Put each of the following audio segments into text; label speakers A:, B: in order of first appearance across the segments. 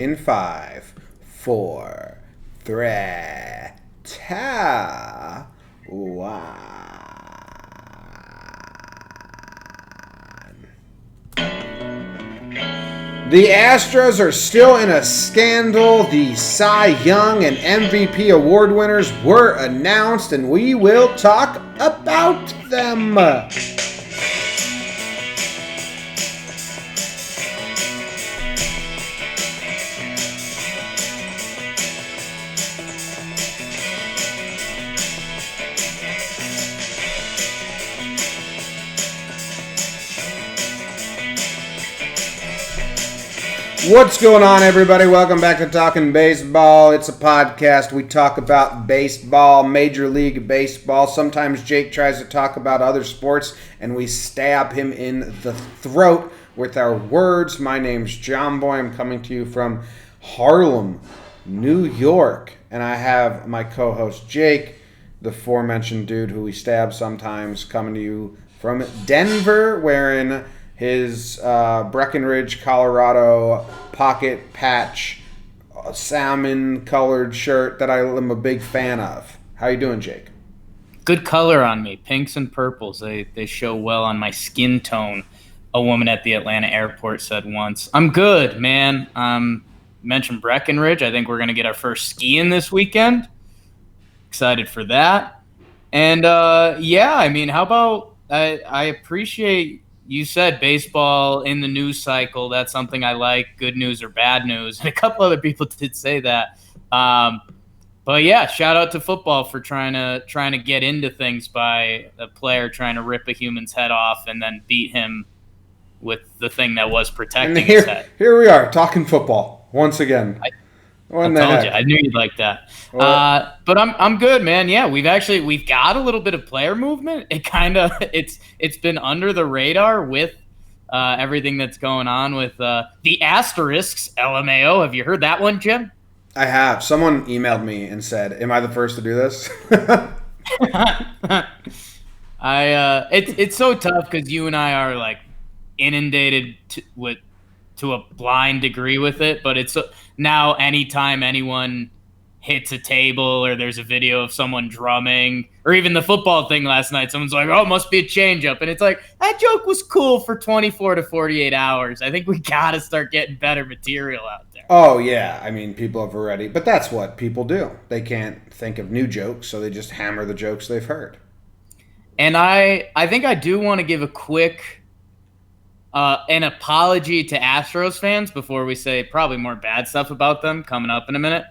A: In 5, 4, 3, 2, 1. The Astros are still in a scandal. The Cy Young and MVP award winners were announced, and we will talk about them. What's going on, everybody? Welcome back to Talking Baseball. It's a podcast. We talk about baseball, Major League Baseball. Sometimes Jake tries to talk about other sports, and we stab him in the throat with our words. My name's John Boy. I'm coming to you from Harlem, New York, and I have my co-host Jake, the aforementioned dude who we stab sometimes, coming to you from Denver, wearing his Breckenridge, Colorado pocket patch salmon-colored shirt that I am a big fan of. How you doing, Jake?
B: Good color on me. Pinks and purples. They show well on my skin tone, a woman at the Atlanta airport said once. I'm good, man. Mentioned Breckenridge. I think we're going to get our first skiing this weekend. Excited for that. And, how about I appreciate you said baseball in the news cycle. That's something I like, good news or bad news. And a couple other people did say that. But yeah, shout out to football for trying to get into things by a player trying to rip a human's head off and then beat him with the thing that was protecting his head.
A: Here we are, talking football once again.
B: I told you, I knew you'd like that. Well, but I'm good, man. Yeah, we've got a little bit of player movement. It's been under the radar with everything that's going on with the asterisks. LMAO. Have you heard that one, Jim?
A: I have. Someone emailed me and said, "Am I the first to do this?"
B: It's so tough because you and I are like inundated to a blind degree with it, but it's now anytime anyone hits a table or there's a video of someone drumming, or even the football thing last night, someone's like, "Oh, it must be a changeup," and it's like, that joke was cool for 24 to 48 hours. I think we gotta start getting better material out there.
A: Oh yeah, I mean, people have already, but that's what people do. They can't think of new jokes, so they just hammer the jokes they've heard.
B: And I think I do want to give a quick an apology to Astros fans before we say probably more bad stuff about them coming up in a minute.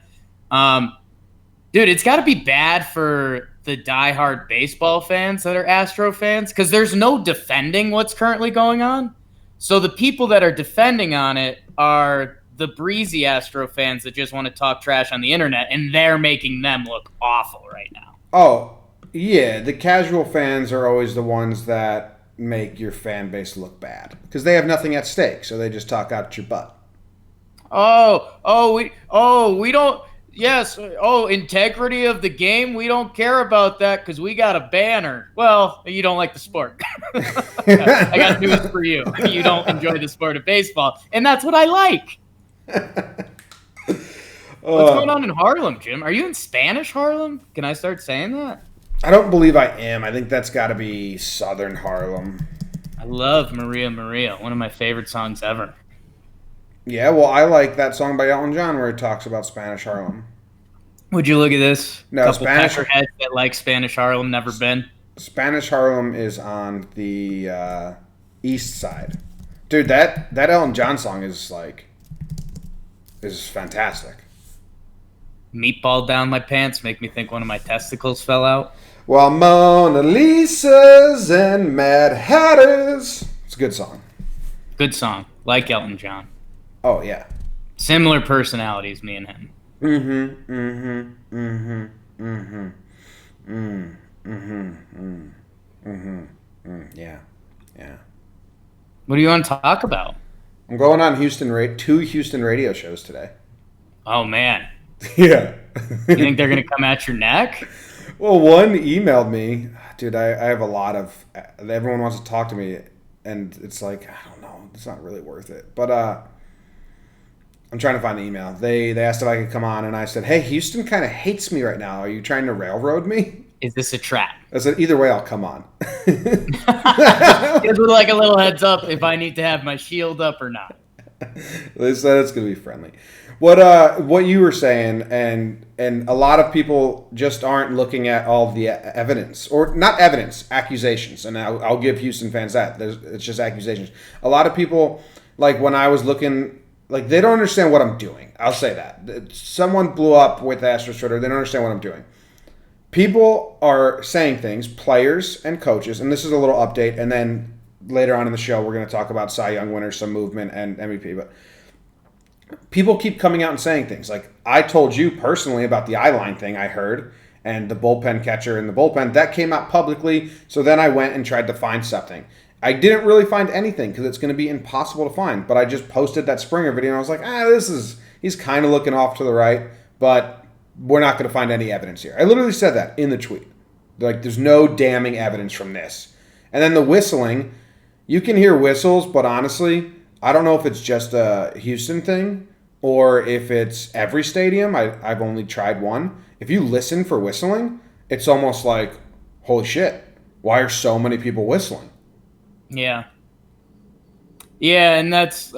B: Dude, it's got to be bad for the diehard baseball fans that are Astro fans because there's no defending what's currently going on. So the people that are defending on it are the breezy Astro fans that just want to talk trash on the internet, and they're making them look awful right now.
A: Oh, yeah. The casual fans are always the ones that make your fan base look bad because they have nothing at stake, so they just talk out your butt.
B: We don't. Yes. Oh, integrity of the game. We don't care about that because we got a banner. Well, you don't like the sport. I got news for you. You don't enjoy the sport of baseball, and that's what I like. What's going on in Harlem, Jim? Are you in Spanish Harlem? Can I start saying that?
A: I don't believe I am. I think that's got to be Southern Harlem.
B: I love Maria Maria, one of my favorite songs ever.
A: Yeah, well, I like that song by Elton John where he talks about Spanish Harlem.
B: Would you look at this?
A: No,
B: couple peckerheads that like Spanish Harlem, never been.
A: Spanish Harlem is on the east side. Dude, that Elton John song is fantastic.
B: Meatball down my pants make me think one of my testicles fell out.
A: Well, Mona Lisas and Mad Hatters. It's a good song.
B: Good song. Like Elton John.
A: Oh, yeah.
B: Similar personalities, me and him.
A: Yeah.
B: What do you want to talk about?
A: I'm going on two Houston radio shows today.
B: Oh, man.
A: Yeah.
B: You think they're going to come at your neck?
A: Well, one emailed me. Dude, I have a lot of... Everyone wants to talk to me, and it's like, I don't know. It's not really worth it. But I'm trying to find the email. They asked if I could come on, and I said, "Hey, Houston kind of hates me right now. Are you trying to railroad me?"
B: Is this a trap?
A: I said, "Either way, I'll come on."
B: Give like a little heads up if I need to have my shield up or not.
A: They said it's going to be friendly. What you were saying, and a lot of people just aren't looking at all the evidence, or not evidence, accusations. And I'll give Houston fans that it's just accusations. A lot of people, like when I was looking, like they don't understand what I'm doing. I'll say that someone blew up with Astros Twitter. They don't understand what I'm doing. People are saying things, players and coaches, and this is a little update, and then later on in the show we're going to talk about Cy Young winners, some movement, and MVP. But people keep coming out and saying things like, I told you personally about the eye-line thing I heard, and the bullpen catcher in the bullpen. That came out publicly, so then I went and tried to find something. I didn't really find anything because it's going to be impossible to find, but I just posted that Springer video, and I was like, he's kind of looking off to the right, but we're not going to find any evidence here. I literally said that in the tweet. Like, there's no damning evidence from this. And then the whistling, you can hear whistles, but honestly, I don't know if it's just a Houston thing or if it's every stadium. I've only tried one. If you listen for whistling, it's almost like, holy shit, why are so many people whistling?
B: Yeah. Yeah, and that's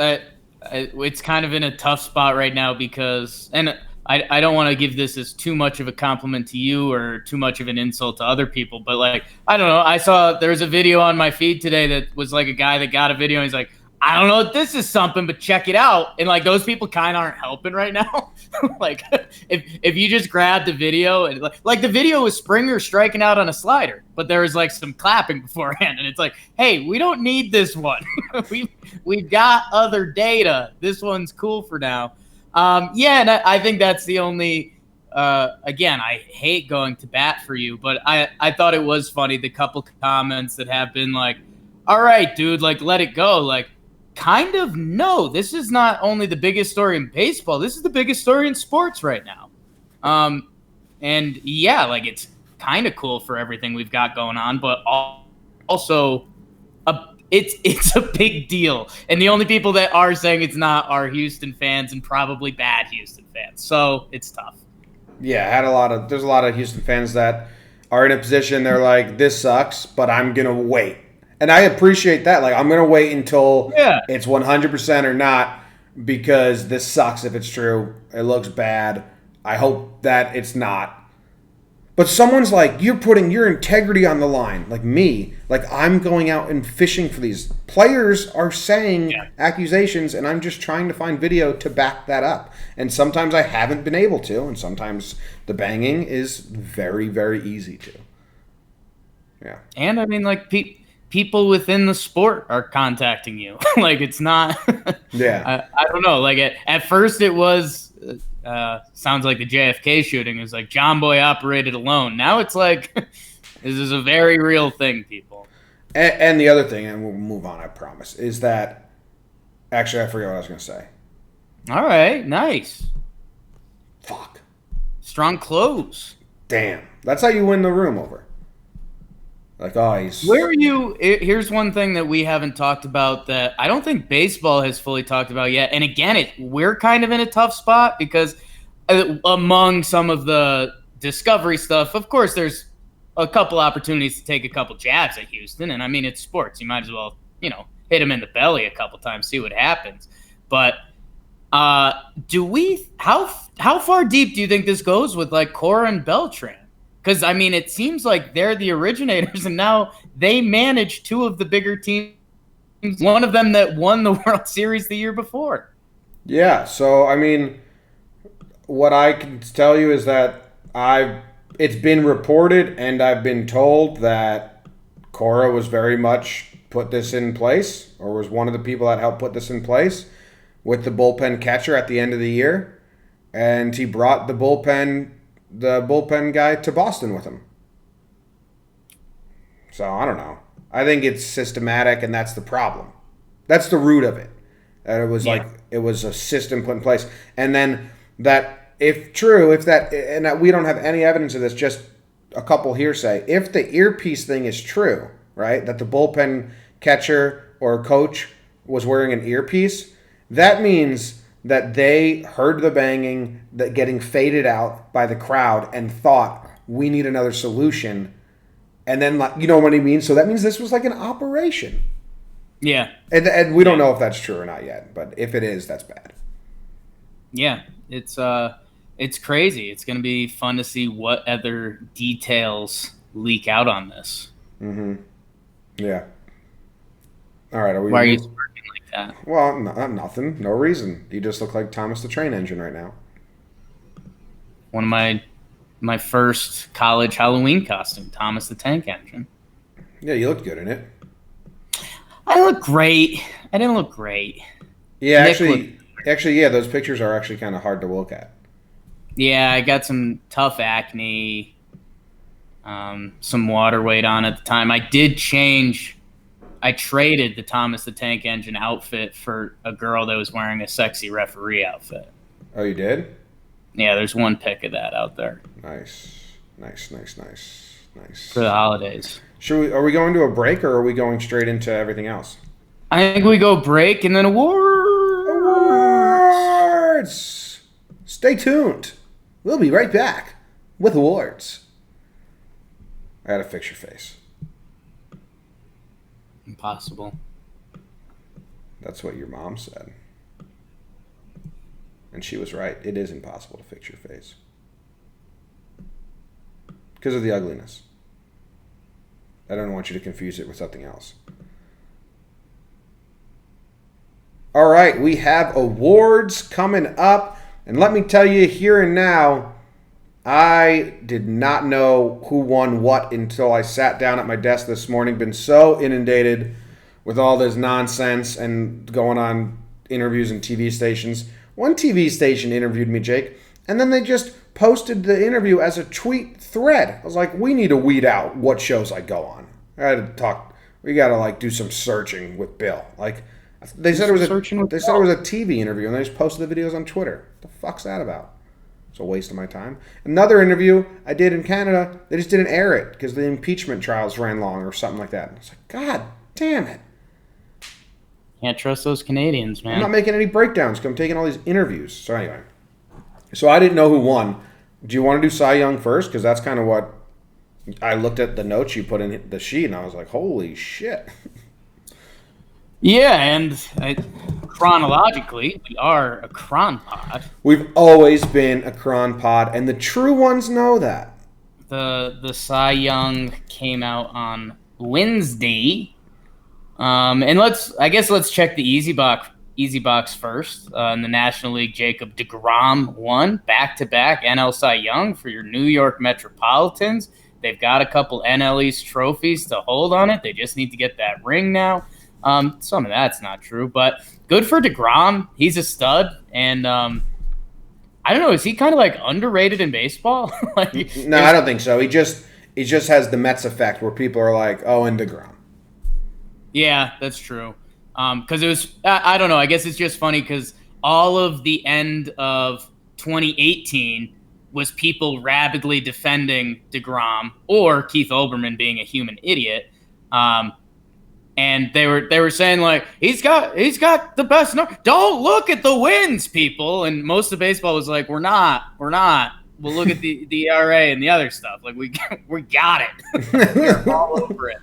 B: it's kind of in a tough spot right now because, and I don't want to give this as too much of a compliment to you or too much of an insult to other people, but like, I don't know. I saw there was a video on my feed today that was like a guy that got a video and he's like, I don't know if this is something, but check it out. And like those people kind of aren't helping right now. Like if you just grab the video and like the video was Springer striking out on a slider, but there was like some clapping beforehand. And it's like, hey, we don't need this one. We've got other data. This one's cool for now. Yeah, and I think that's the only again, I hate going to bat for you, but I thought it was funny, the couple comments that have been like, all right, dude, like, let it go. Like, kind of no, this is not only the biggest story in baseball, this is the biggest story in sports right now. And yeah, like, it's kind of cool for everything we've got going on, but also it's a big deal. And the only people that are saying it's not are Houston fans and probably bad Houston fans. So it's tough.
A: Yeah, there's a lot of Houston fans that are in a position they're like, this sucks, but I'm going to wait. And I appreciate that. Like, I'm going to wait until it's 100% or not because this sucks if it's true. It looks bad. I hope that it's not. But someone's like, you're putting your integrity on the line. Like me. Like, I'm going out and fishing for these. Players are saying accusations, and I'm just trying to find video to back that up. And sometimes I haven't been able to, and sometimes the banging is very, very easy to. Yeah.
B: And, I mean, like, people within the sport are contacting you. Like, it's not
A: yeah.
B: I don't know. Like, at first it was sounds like the JFK shooting. It was like John Boy operated alone. Now it's like this is a very real thing, people.
A: And the other thing, and we'll move on, I promise, is that actually I forget what I was going to say.
B: All right, nice.
A: Fuck.
B: Strong close.
A: Damn. That's how you win the room over. Like,
B: Where are you? Here's one thing that we haven't talked about that I don't think baseball has fully talked about yet. And again, we're kind of in a tough spot because among some of the discovery stuff, of course, there's a couple opportunities to take a couple jabs at Houston. And I mean, it's sports. You might as well, hit them in the belly a couple times, see what happens. But how far deep do you think this goes with like Cora and Beltran? Because, I mean, it seems like they're the originators, and now they manage two of the bigger teams, one of them that won the World Series the year before.
A: Yeah, so, I mean, what I can tell you is that it's been reported and I've been told that Cora was very much put this in place, or was one of the people that helped put this in place with the bullpen catcher at the end of the year, and he brought the bullpen guy to Boston with him. So, I don't know. I think it's systematic, and that's the problem. That's the root of it. That it was like, it was a system put in place. And then that, if true, and that we don't have any evidence of this, just a couple hearsay. If the earpiece thing is true, right, that the bullpen catcher or coach was wearing an earpiece, that means that they heard the banging that getting faded out by the crowd and thought we need another solution, and then like you know what I mean. So that means this was like an operation.
B: Yeah.
A: And we don't know if that's true or not yet, but if it is, that's bad.
B: Yeah, it's crazy. It's going to be fun to see what other details leak out on this.
A: Mm-hmm. Yeah. All right.
B: Why are you smirking like that?
A: Well, nothing. No reason. You just look like Thomas the Train Engine right now.
B: One of my first college Halloween costume, Thomas the Tank Engine.
A: Yeah, you looked good in it.
B: I look great. I didn't look great.
A: Yeah, actually, yeah, those pictures are actually kind of hard to look at.
B: Yeah, I got some tough acne, some water weight on at the time. I traded the Thomas the Tank Engine outfit for a girl that was wearing a sexy referee outfit.
A: Oh, you did?
B: Yeah, there's one pic of that out there.
A: Nice.
B: For the holidays.
A: Are we going to a break or are we going straight into everything else?
B: I think we go break and then
A: Awards! Stay tuned. We'll be right back with awards. I gotta fix your face.
B: Impossible.
A: That's what your mom said. And she was right. It is impossible to fix your face. Because of the ugliness. I don't want you to confuse it with something else. All right, we have awards coming up. And let me tell you here and now, I did not know who won what until I sat down at my desk this morning. Been so inundated with all this nonsense and going on interviews and TV stations. One TV station interviewed me, Jake, and then they just posted the interview as a tweet thread. I was like, we need to weed out what shows I go on. I had to talk. We got to like do some searching with Bill. Like they said it was a TV interview, and they just posted the videos on Twitter. What the fuck's that about? It's a waste of my time. Another interview I did in Canada, they just didn't air it because the impeachment trials ran long or something like that. I was like, God damn it.
B: Can't trust those Canadians, man.
A: I'm not making any breakdowns because I'm taking all these interviews. So anyway. So I didn't know who won. Do you want to do Cy Young first? Because that's kind of what I looked at the notes you put in the sheet, and I was like, holy shit.
B: Yeah, and chronologically, we are a Cron pod.
A: We've always been a Cron pod, and the true ones know that.
B: The Cy Young came out on Wednesday. And let's check the Easy Box first. In the National League, Jacob deGrom won back-to-back NL Cy Young for your New York Metropolitans. They've got a couple NL East trophies to hold on it. They just need to get that ring now. Some of that's not true, but good for deGrom. He's a stud, and I don't know. Is he kind of like underrated in baseball?
A: No, I don't think so. He just has the Mets effect where people are like, oh, and deGrom.
B: Yeah, that's true. Because it was, I don't know. I guess it's just funny because all of the end of 2018 was people rabidly defending deGrom or Keith Olbermann being a human idiot. And they were saying like he's got the best number. Don't look at the wins, people. And most of baseball was like, we're not. We'll look at the ERA and the other stuff. Like we got it. We're all over it.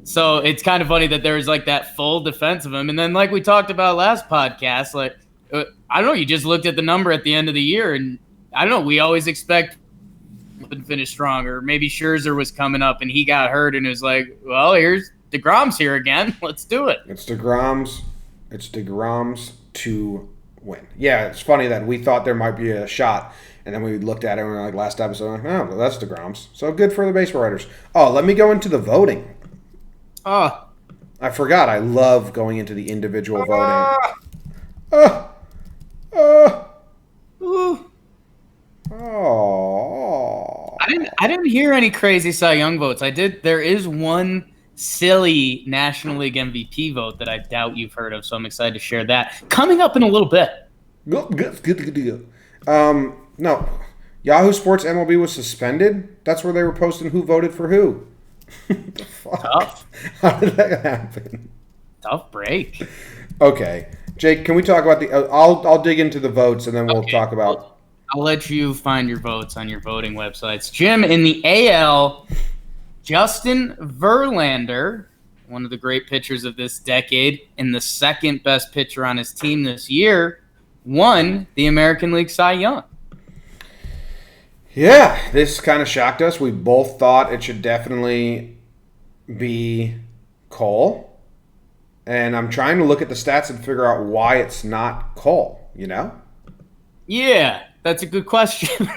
B: So it's kind of funny that there was like that full defense of him. And then like we talked about last podcast, like I don't know, you just looked at the number at the end of the year, and I don't know. We always expect to finish stronger. Maybe Scherzer was coming up and he got hurt, and it was like, well, here's deGrom's here again. Let's do it.
A: It's deGrom's to win. Yeah, it's funny that we thought there might be a shot, and then we looked at it and we were like, last episode, like, oh, well, that's deGrom's. So good for the baseball writers. Oh, let me go into the voting.
B: Oh,
A: I forgot. I love going into the individual voting.
B: Ooh.
A: Oh.
B: I didn't hear any crazy Cy Young votes. There is one silly National League MVP vote that I doubt you've heard of, so I'm excited to share that coming up in a little bit.
A: Good. No. Yahoo Sports MLB was suspended. That's where they were posting who voted for who. The fuck?
B: Tough.
A: How did that happen?
B: Tough break.
A: Okay. Jake, can we talk about the? I'll dig into the votes and then we'll
B: Okay,
A: talk about.
B: I'll let you find your votes on your voting websites. Jim, in the AL, Justin Verlander, one of the great pitchers of this decade, and the second best pitcher on his team this year, won the American League Cy Young.
A: Yeah, this kind of shocked us. We both thought it should definitely be Cole. And I'm trying to look at the stats and figure out why it's not Cole, you know?
B: Yeah, that's a good question.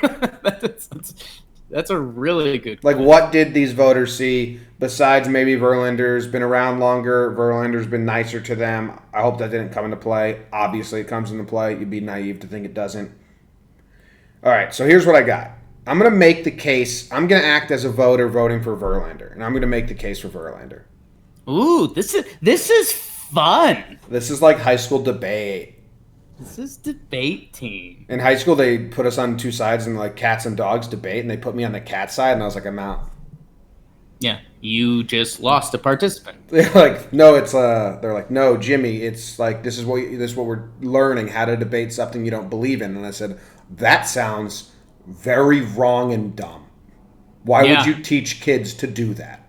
B: That's a really good
A: Like,
B: question.
A: what did these voters see besides maybe Verlander's been around longer? Verlander's been nicer to them. I hope that didn't come into play. Obviously, it comes into play. You'd be naive to think it doesn't. All right, so here's what I got. I'm going to make the case. I'm going to act as a voter voting for Verlander, and I'm going to make the case for Verlander.
B: Ooh, this is fun.
A: This is like high school debate.
B: This is debate team.
A: In high school, they put us on two sides and like cats and dogs debate, and they put me on the cat side, and I was like, I'm out.
B: Yeah, you just lost a participant.
A: They're like, no, it's they're like, no, Jimmy, it's like this is what we're learning, how to debate something you don't believe in. And I said, that sounds very wrong and dumb. Why would you teach kids to do that?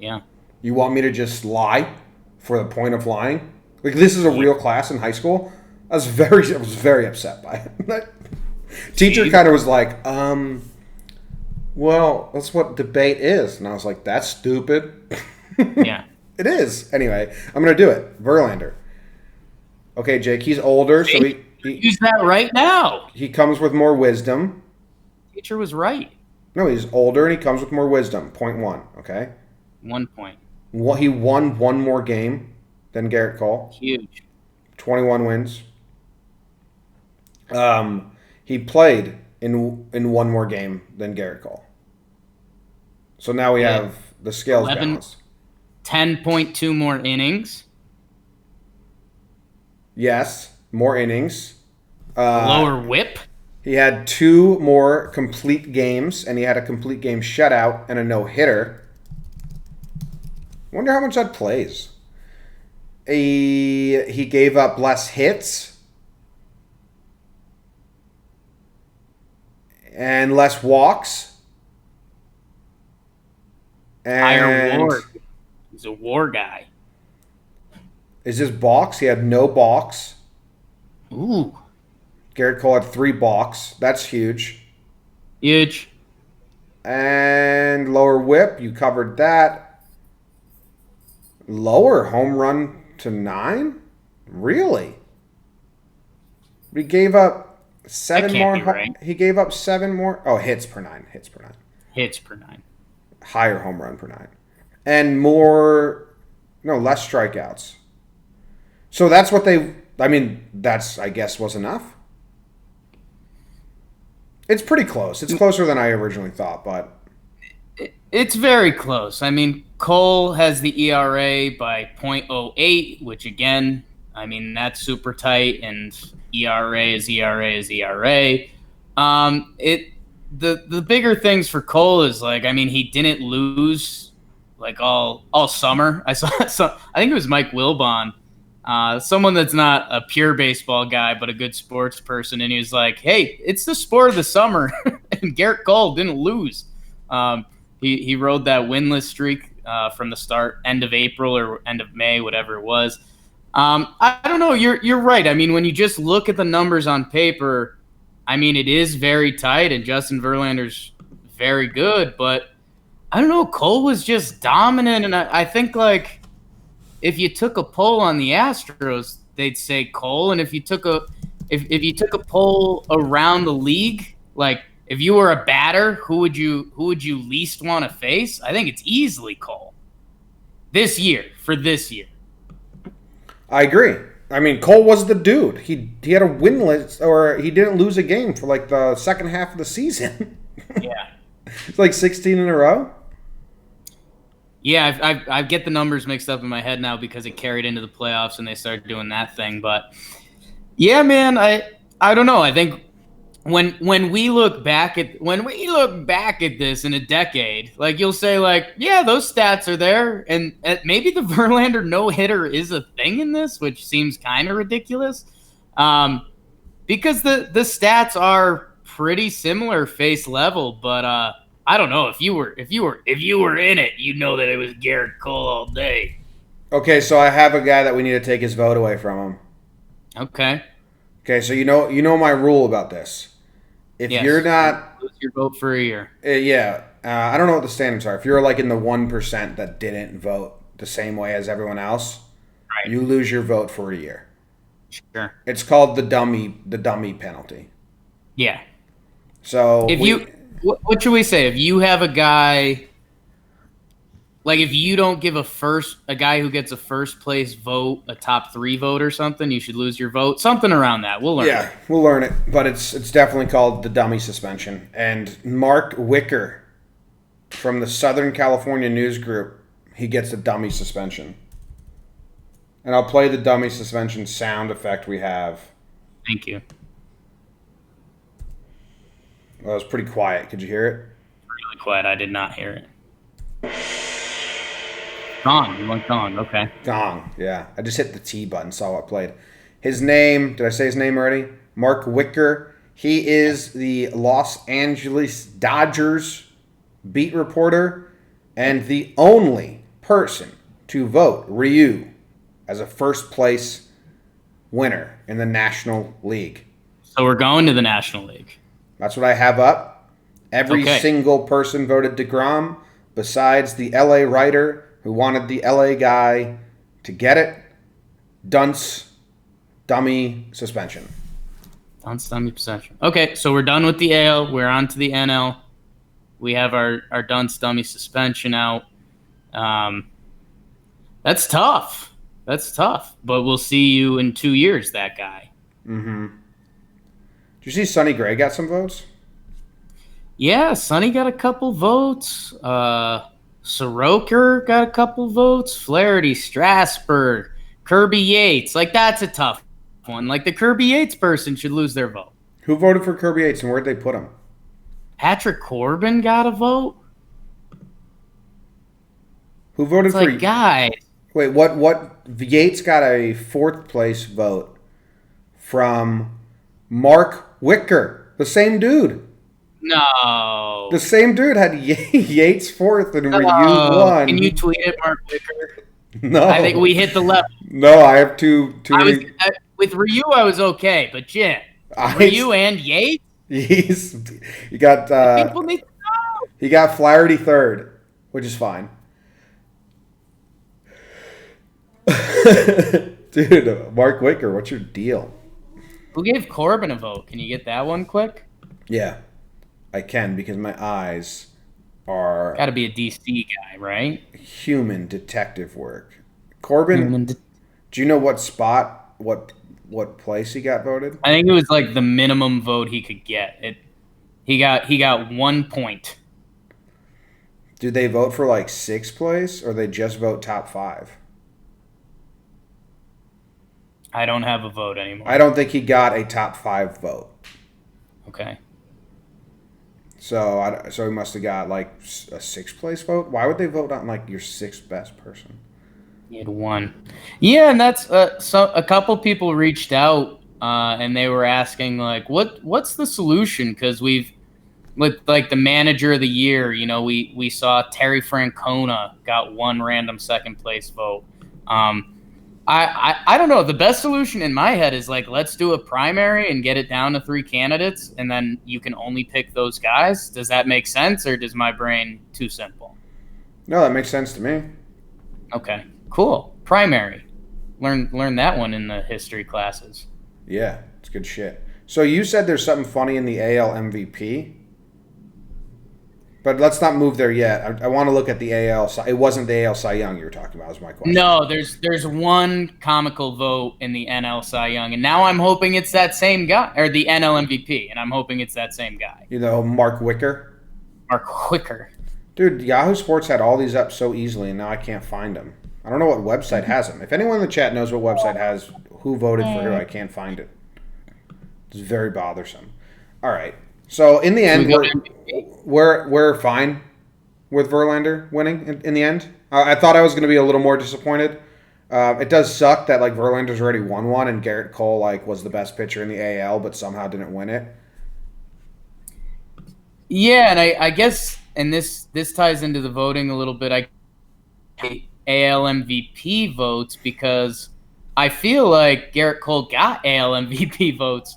B: Yeah.
A: You want me to just lie for the point of lying? Like, this is a real class in high school? I was very upset by it. Teacher kind of was like, well, that's what debate is. And I was like, that's stupid.
B: Yeah.
A: It is. Anyway, I'm going to do it. Verlander. Okay, Jake, he's older, so he
B: use that right now.
A: he comes with more wisdom.
B: Teacher was right.
A: No, he's older and he comes with more wisdom. Point one, okay?
B: 1 point.
A: He won one more game than Garrett Cole.
B: Huge.
A: 21 wins. He played in one more game than Garrett Cole. So now we have the scales
B: 11
A: balanced.
B: 10.2 more innings.
A: Yes, more innings.
B: Lower whip.
A: He had 2 more complete games, and he had a complete game shutout and a no-hitter. Wonder how much that plays. He gave up less hits and less walks.
B: Higher WAR. He's a WAR guy.
A: Is this balks? He had no balks.
B: Ooh.
A: Garrett Cole had 3 balks. That's huge.
B: Huge.
A: And lower whip, you covered that. Lower home run to 9? Really? He gave up 7
B: That
A: more.
B: can't be right.
A: He gave up 7 more. Oh, hits per 9. Hits per 9.
B: Hits per 9.
A: Higher home run per 9. And more. No, less strikeouts. So that's what they. I mean, that's, I guess, was enough. It's pretty close. It's closer than I originally thought, but.
B: It's very close. I mean, Cole has the ERA by .08, which again, I mean, that's super tight, and ERA is ERA is ERA. The bigger things for Cole is like, I mean, he didn't lose like all summer. I saw I think it was Mike Wilbon, someone that's not a pure baseball guy but a good sports person, and he was like, "Hey, it's the sport of the summer," and Garrett Cole didn't lose. He rode that winless streak from the start, end of April or end of May, whatever it was. I don't know. You're right. I mean, when you just look at the numbers on paper, I mean, it is very tight, and Justin Verlander's very good. But I don't know. Cole was just dominant, and I think like if you took a poll on the Astros, they'd say Cole, and if you took a poll around the league, like. If you were a batter, who would you least want to face? I think it's easily Cole. This year.
A: I agree. I mean, Cole was the dude. He had a winless, or he didn't lose a game for like the second half of the season.
B: Yeah.
A: It's like 16 in a row.
B: Yeah, I get the numbers mixed up in my head now because it carried into the playoffs and they started doing that thing. But yeah, man, I don't know. I think when we look back at this in a decade, like you'll say, like, yeah, those stats are there, and maybe the Verlander no hitter is a thing in this, which seems kind of ridiculous, because the stats are pretty similar face level, but I don't know if you were in it, you'd know that it was Garrett Cole all day.
A: Okay, so I have a guy that we need to take his vote away from him.
B: Okay,
A: so you know my rule about this. If you're not,
B: lose your vote for a year.
A: I don't know what the standards are. If you're like in the 1% that didn't vote the same way as everyone else,
B: right,
A: you lose your vote for a year.
B: Sure.
A: It's called the dummy penalty.
B: Yeah.
A: So
B: what should we say? If you have a guy, like if you don't give a guy who gets a first place vote, a top 3 vote or something, you should lose your vote. Something around that. We'll learn.
A: Yeah, we'll learn it. But it's definitely called the dummy suspension. And Mark Wicker from the Southern California News Group, he gets a dummy suspension. And I'll play the dummy suspension sound effect we have.
B: Thank you.
A: Well, it was pretty quiet. Could you hear it?
B: Really quiet. I did not hear it. Gong. You want gong. Okay.
A: Gong. Yeah. I just hit the T button, saw what played. His name, did I say his name already? Mark Wicker. He is the Los Angeles Dodgers beat reporter and the only person to vote Ryu as a first place winner in the National League.
B: So we're going to the National League.
A: That's what I have up. Every single person voted DeGrom besides the LA writer who wanted the LA guy to get it. Dunce dummy suspension.
B: Dunce dummy suspension. Okay, so we're done with the AL. We're on to the NL. We have our Dunce dummy suspension out. That's tough. But we'll see you in 2 years, that guy.
A: Mm-hmm. Did you see Sonny Gray got some votes?
B: Yeah, Sonny got a couple votes. Soroker got a couple votes. Flaherty, Strasburg, Kirby Yates. Like, that's a tough one. Like, the Kirby Yates person should lose their vote.
A: Who voted for Kirby Yates and where'd they put him?
B: Patrick Corbin got a vote.
A: Who voted for
B: you? Guys.
A: Wait, what? Yates got a 4th place vote from Mark Wicker, the same dude.
B: No.
A: The same dude had Yates 4th and Ryu 1.
B: Can you tweet it, Mark Wicker?
A: No.
B: I think we hit the level.
A: No, I have two.
B: With Ryu, I was okay, but Jim, Ryu and Yates?
A: He got
B: people need to know.
A: He got Flaherty 3rd, which is fine. Dude, Mark Wicker, what's your deal?
B: Who gave Corbin a vote? Can you get that one quick?
A: Yeah, I can because my eyes are...
B: Got to be a DC guy, right?
A: Human detective work. Corbin, do you know what spot, what place he got voted?
B: I think it was like the minimum vote he could get. He got 1 point.
A: Do they vote for like 6th place or they just vote top 5?
B: I don't have a vote anymore.
A: I don't think he got a top 5 vote.
B: Okay.
A: So he must have got like a 6th place vote. Why would they vote on like your 6th best person?
B: He had 1. Yeah, and that's so a couple people reached out and they were asking like, what's the solution? Because we've with like the manager of the year, you know, we saw Terry Francona got 1 random 2nd place vote. I don't know. The best solution in my head is like, let's do a primary and get it down to 3 candidates, and then you can only pick those guys. Does that make sense, or does my brain too simple?
A: No, that makes sense to me.
B: Okay, cool. Primary. Learn that one in the history classes.
A: Yeah, it's good shit. So you said there's something funny in the AL MVP? But let's not move there yet. I want to look at the AL. It wasn't the AL Cy Young you were talking about, was my question.
B: No, there's 1 comical vote in the NL Cy Young, and now I'm hoping it's that same guy, or the NL MVP, and I'm hoping it's that same guy.
A: You know, Mark Wicker?
B: Mark Wicker.
A: Dude, Yahoo Sports had all these up so easily, and now I can't find them. I don't know what website has them. If anyone in the chat knows what website has who voted for who, I can't find it. It's very bothersome. All right. So in the end,
B: we go to MVP?
A: we're fine with Verlander winning in the end. I thought I was going to be a little more disappointed. It does suck that like Verlander's already won one and Garrett Cole like was the best pitcher in the AL, but somehow didn't win it.
B: Yeah, and I guess, and this ties into the voting a little bit. I AL MVP votes because I feel like Garrett Cole got AL MVP votes,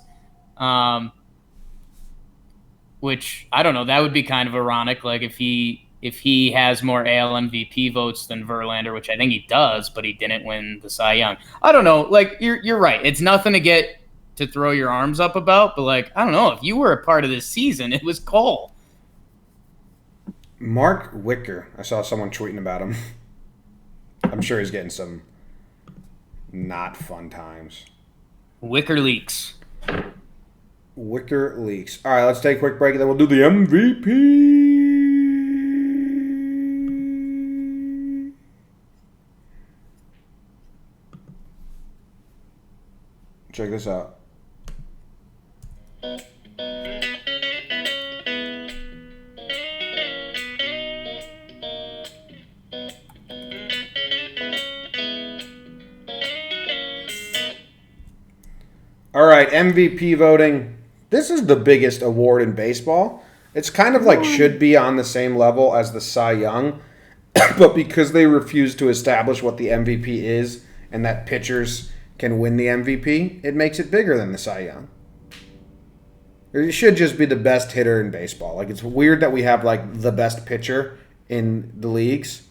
B: which I don't know. That would be kind of ironic. Like if he has more AL MVP votes than Verlander, which I think he does, but he didn't win the Cy Young. I don't know. Like you're right. It's nothing to throw your arms up about, but like I don't know. If you were a part of this season, it was Cole.
A: Mark Wicker. I saw someone tweeting about him. I'm sure he's getting some not fun times.
B: Wicker leaks.
A: Wicker leaks. All right, let's take a quick break and then we'll do the MVP. Check this out. All right, MVP voting. This is the biggest award in baseball. It's kind of like should be on the same level as the Cy Young, but because they refuse to establish what the MVP is and that pitchers can win the MVP, it makes it bigger than the Cy Young. It should just be the best hitter in baseball. Like it's weird that we have like the best pitcher in the leagues,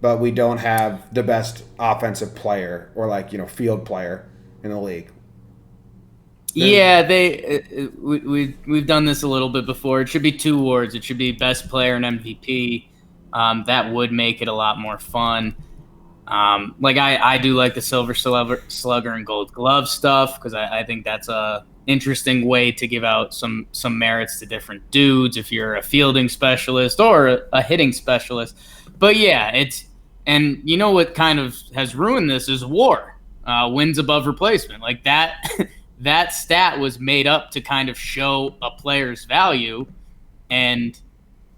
A: but we don't have the best offensive player or like, field player in the league.
B: Yeah, we've done this a little bit before. It should be 2 awards. It should be best player and MVP. That would make it a lot more fun. Like I do like the Silver Slugger and Gold Glove stuff because I think that's a interesting way to give out some merits to different dudes if you're a fielding specialist or a hitting specialist. But yeah, and you know what kind of has ruined this is WAR, wins above replacement. Like that. That stat was made up to kind of show a player's value, and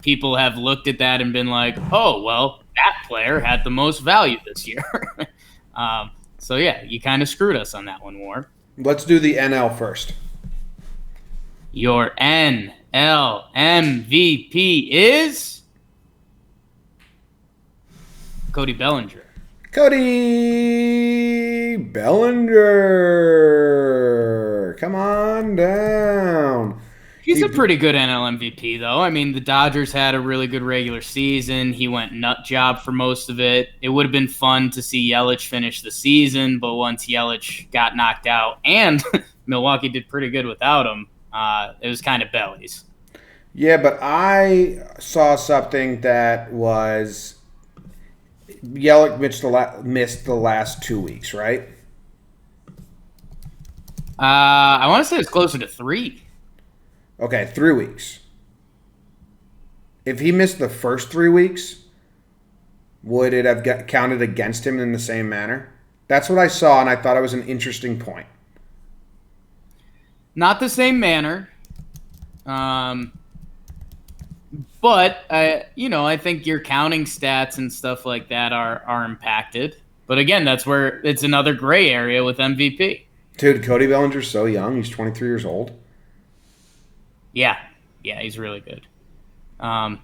B: people have looked at that and been like, oh, well, that player had the most value this year. So, yeah, you kind of screwed us on that one, War.
A: Let's do the NL first.
B: Your NL MVP is Cody Bellinger.
A: Cody Bellinger. Come on down.
B: He's a pretty good NL MVP, though. I mean, the Dodgers had a really good regular season. He went nut job for most of it. It would have been fun to see Yelich finish the season, but once Yelich got knocked out and Milwaukee did pretty good without him, it was kind of bellies.
A: Yeah, but I saw something that was Yelich missed the last 2 weeks, right?
B: I want to say it's closer to 3.
A: Okay, 3 weeks. If he missed the first 3 weeks, would it have counted against him in the same manner? That's what I saw, and I thought it was an interesting point.
B: Not the same manner. But, I think your counting stats and stuff like that are impacted. But again, that's where it's another gray area with MVP.
A: Dude, Cody Bellinger's so young. He's 23 years old.
B: Yeah, he's really good. Do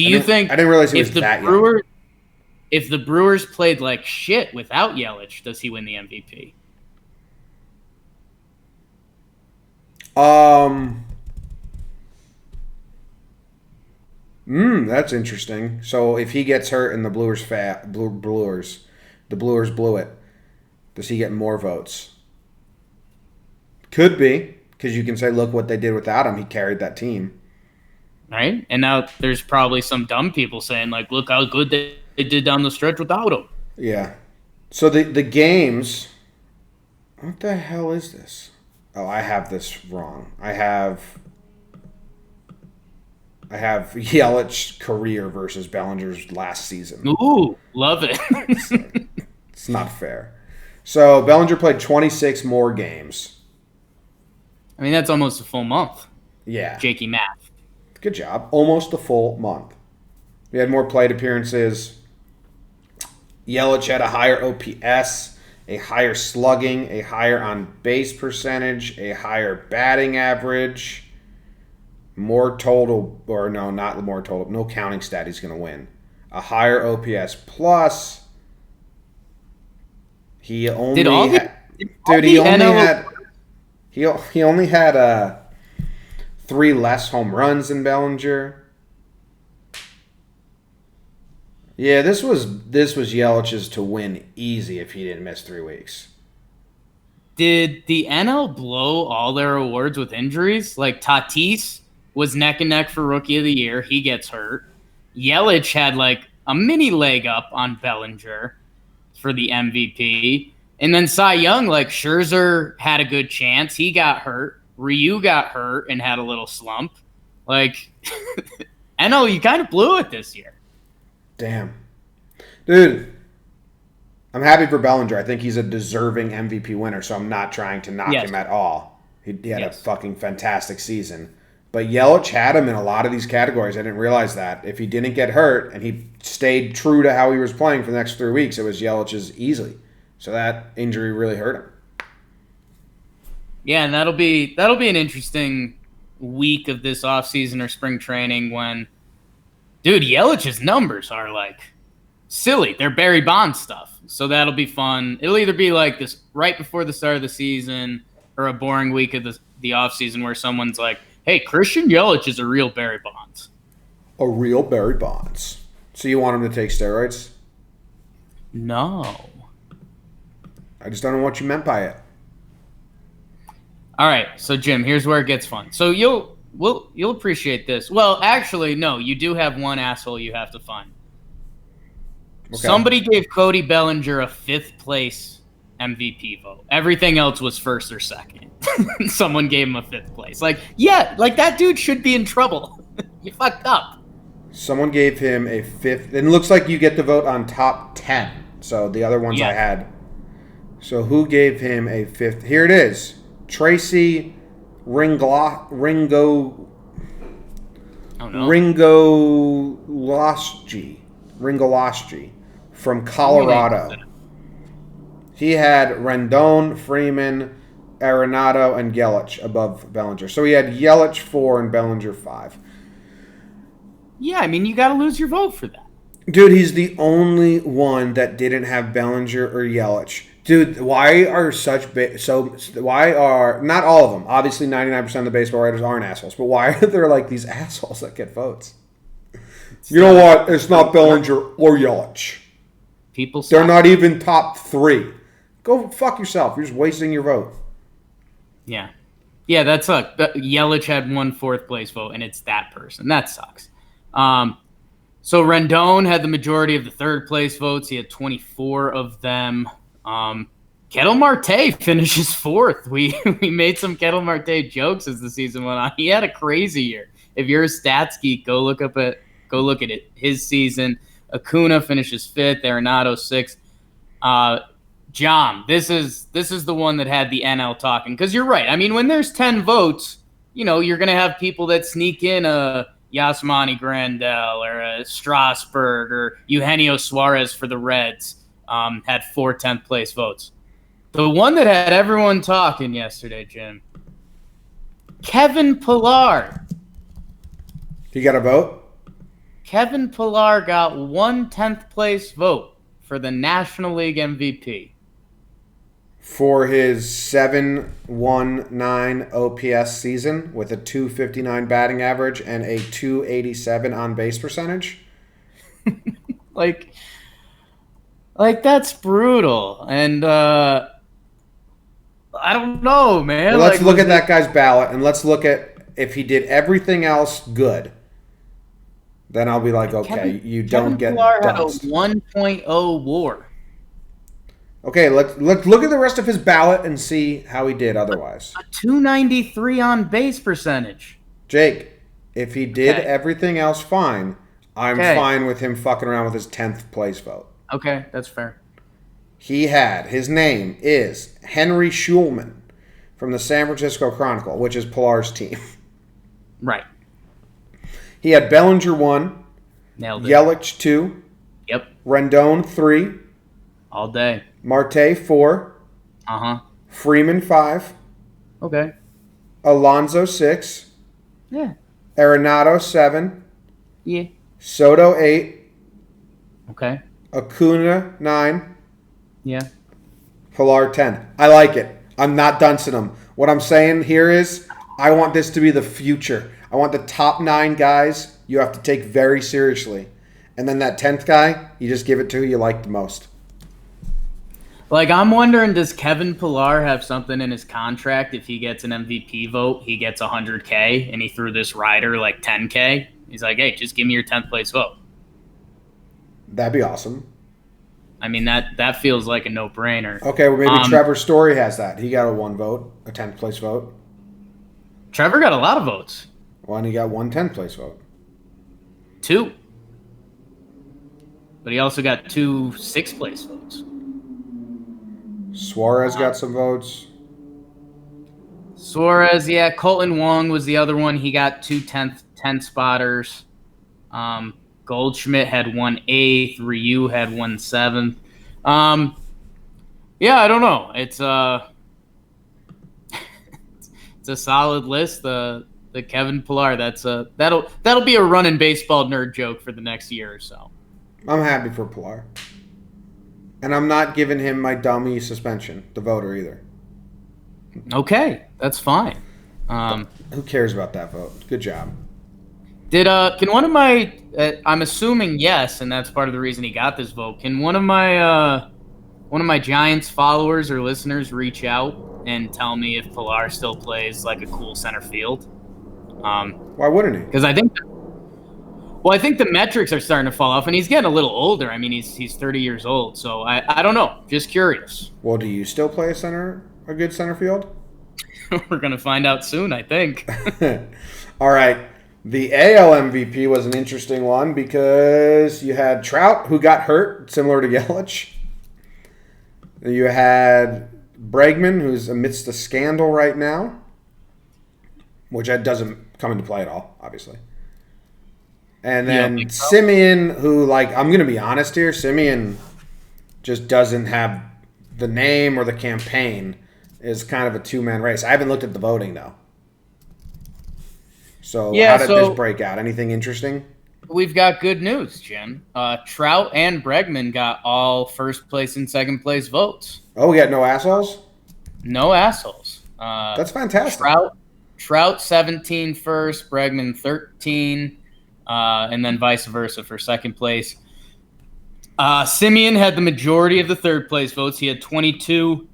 B: you think
A: I didn't realize he was that young.
B: If the Brewers played like shit without Yelich, does he win the MVP?
A: That's interesting. So if he gets hurt and the Brewers blew it, does he get more votes? Could be, because you can say, look what they did without him. He carried that team.
B: Right? And now there's probably some dumb people saying, like, look how good they did down the stretch without him.
A: Yeah. So the games, what the hell is this? Oh, I have this wrong. I have Yelich career versus Bellinger's last season.
B: Ooh, love it.
A: It's not fair. So Bellinger played 26 more games.
B: I mean, that's almost a full month.
A: Yeah.
B: Jakey math.
A: Good job. Almost a full month. We had more plate appearances. Yelich had a higher OPS, a higher slugging, a higher on base percentage, a higher batting average, more total, or no, not more total, no counting stat he's going to win. A higher OPS plus. He only he only had 3 less home runs than Bellinger. Yeah, this was Yelich's to win easy if he didn't miss 3 weeks.
B: Did the NL blow all their awards with injuries? Like Tatis was neck and neck for Rookie of the Year. He gets hurt. Yelich had like a mini leg up on Bellinger for the MVP. And then Cy Young, like Scherzer had a good chance. He got hurt. Ryu got hurt and had a little slump. Like, NL, you kind of blew it this year.
A: Damn. Dude, I'm happy for Bellinger. I think he's a deserving MVP winner, so I'm not trying to knock him at all. He had a fucking fantastic season. But Yelich had him in a lot of these categories. I didn't realize that. If he didn't get hurt and he stayed true to how he was playing for the next 3 weeks, it was Yelich's easily. So that injury really hurt him.
B: Yeah, and that'll be an interesting week of this offseason or spring training when, dude, Yelich's numbers are like silly. They're Barry Bonds stuff. So that'll be fun. It'll either be like this right before the start of the season or a boring week of the offseason where someone's like, hey, Christian Yelich is a real Barry Bonds.
A: A real Barry Bonds. So you want him to take steroids?
B: No.
A: I just don't know what you meant by it.
B: All right, so Jim, here's where it gets fun. So you'll appreciate this. Well, actually, no, you do have one asshole you have to find. Okay. Somebody gave Cody Bellinger a 5th place MVP vote. Everything else was 1st or 2nd. Someone gave him a 5th place. Like that dude should be in trouble. You fucked up.
A: Someone gave him a 5th. It looks like you get the vote on top 10. So the other ones I had. So who gave him a 5th? Here it is. Tracy Ringolosji from Colorado. He had Rendon, Freeman, Arenado, and Yelich above Bellinger. So he had Yelich 4 and Bellinger 5.
B: Yeah, I mean, you got to lose your vote for that.
A: Dude, he's the only one that didn't have Bellinger or Yelich. Dude, why are not all of them? Obviously, 99% of the baseball writers aren't assholes, but why are there like these assholes that get votes? You know what? It's not Bellinger or Yelich. They're not even top 3. Go fuck yourself. You're just wasting your vote.
B: Yeah, that sucks. Yelich had 1 4th place vote, and it's that person. That sucks. So Rendon had the majority of the 3rd place votes. He had 24 of them. Ketel Marte finishes 4th. We made some Ketel Marte jokes as the season went on. He had a crazy year. If you're a stats geek, go look at it. His season. Acuna finishes 5th. Arenado 6th. John, this is the one that had the NL talking. Because you're right. I mean, when there's 10 votes, you're going to have people that sneak in a Yasmani Grandal or a Strasburg or Eugenio Suarez for the Reds. Had 4 10th place votes. The one that had everyone talking yesterday, Jim. Kevin Pillar.
A: He got a vote?
B: Kevin Pillar got 1 10th place vote for the National League MVP.
A: For his 7.19 OPS season with a 259 batting average and a 287 on base percentage?
B: Like that's brutal. And I don't know, man.
A: Well, let's look at that guy's ballot and let's look at if he did everything else good. Then I'll be like, okay, you don't get dust.
B: Kevin Pillar had a 1.0 WAR.
A: Okay, let's look at the rest of his ballot and see how he did otherwise.
B: A 293 on base percentage.
A: Jake, if he did everything else fine, I'm fine with him fucking around with his 10th place vote.
B: Okay, that's fair.
A: His name is Henry Schulman from the San Francisco Chronicle, which is Pilar's team.
B: Right.
A: He had Bellinger 1,
B: Nailed it.
A: Yelich 2,
B: Yep.
A: Rendon 3,
B: All day.
A: Marte 4,
B: Uh-huh.
A: Freeman 5,
B: Okay.
A: Alonso 6,
B: Yeah.
A: Arenado 7,
B: Yeah.
A: Soto 8,
B: Okay.
A: Acuna 9,
B: Yeah.
A: Pilar 10. I like it. I'm not duncing them. What I'm saying here is I want this to be the future. I want the top 9 guys you have to take very seriously. And then that 10th guy, you just give it to who you like the most.
B: Like, I'm wondering, does Kevin Pillar have something in his contract? If he gets an MVP vote, he gets $100K, and he threw this rider like $10K. He's like, hey, just give me your 10th place vote.
A: That'd be awesome.
B: I mean, that feels like a no-brainer.
A: Okay, well, maybe Trevor Story has that. He got a 1 vote, a 10th place vote.
B: Trevor got a lot of votes.
A: Well, and he got 1 10th place vote.
B: 2. But he also got 2 6th place votes.
A: Suarez got some votes.
B: Suarez, yeah. Colton Wong was the other one. He got 2 10 spotters. Goldschmidt had 1 8th. Ryu had 1 7th. Yeah, I don't know. It's it's a solid list. The Kevin Pillar. That'll be a running baseball nerd joke for the next year or so.
A: I'm happy for Pilar. And I'm not giving him my dummy suspension, the voter, either.
B: Okay, that's fine.
A: Who cares about that vote? Good job.
B: Can one of my I'm assuming yes, and that's part of the reason he got this vote. Can one of my Giants followers or listeners reach out and tell me if Pillar still plays like a cool center field?
A: Why wouldn't he?
B: Because I think the metrics are starting to fall off, and he's getting a little older. I mean, he's 30 years old, so I don't know. Just curious.
A: Well, do you still play a good center field?
B: We're gonna find out soon, I think.
A: All right. The AL MVP was an interesting one because you had Trout, who got hurt, similar to Yelich. You had Bregman, who's amidst a scandal right now, which doesn't come into play at all, obviously. And then Simeon, who, like, I'm going to be honest here, Simeon just doesn't have the name or the campaign, is kind of a two-man race. I haven't looked at the voting, though. So how did this break out? Anything interesting?
B: We've got good news, Jim. Trout and Bregman got all first place and second place votes.
A: Oh, we got no assholes?
B: No assholes.
A: That's fantastic.
B: Trout 17 first, Bregman 13, and then vice versa for second place. Simeon had the majority of the third place votes. He had 22.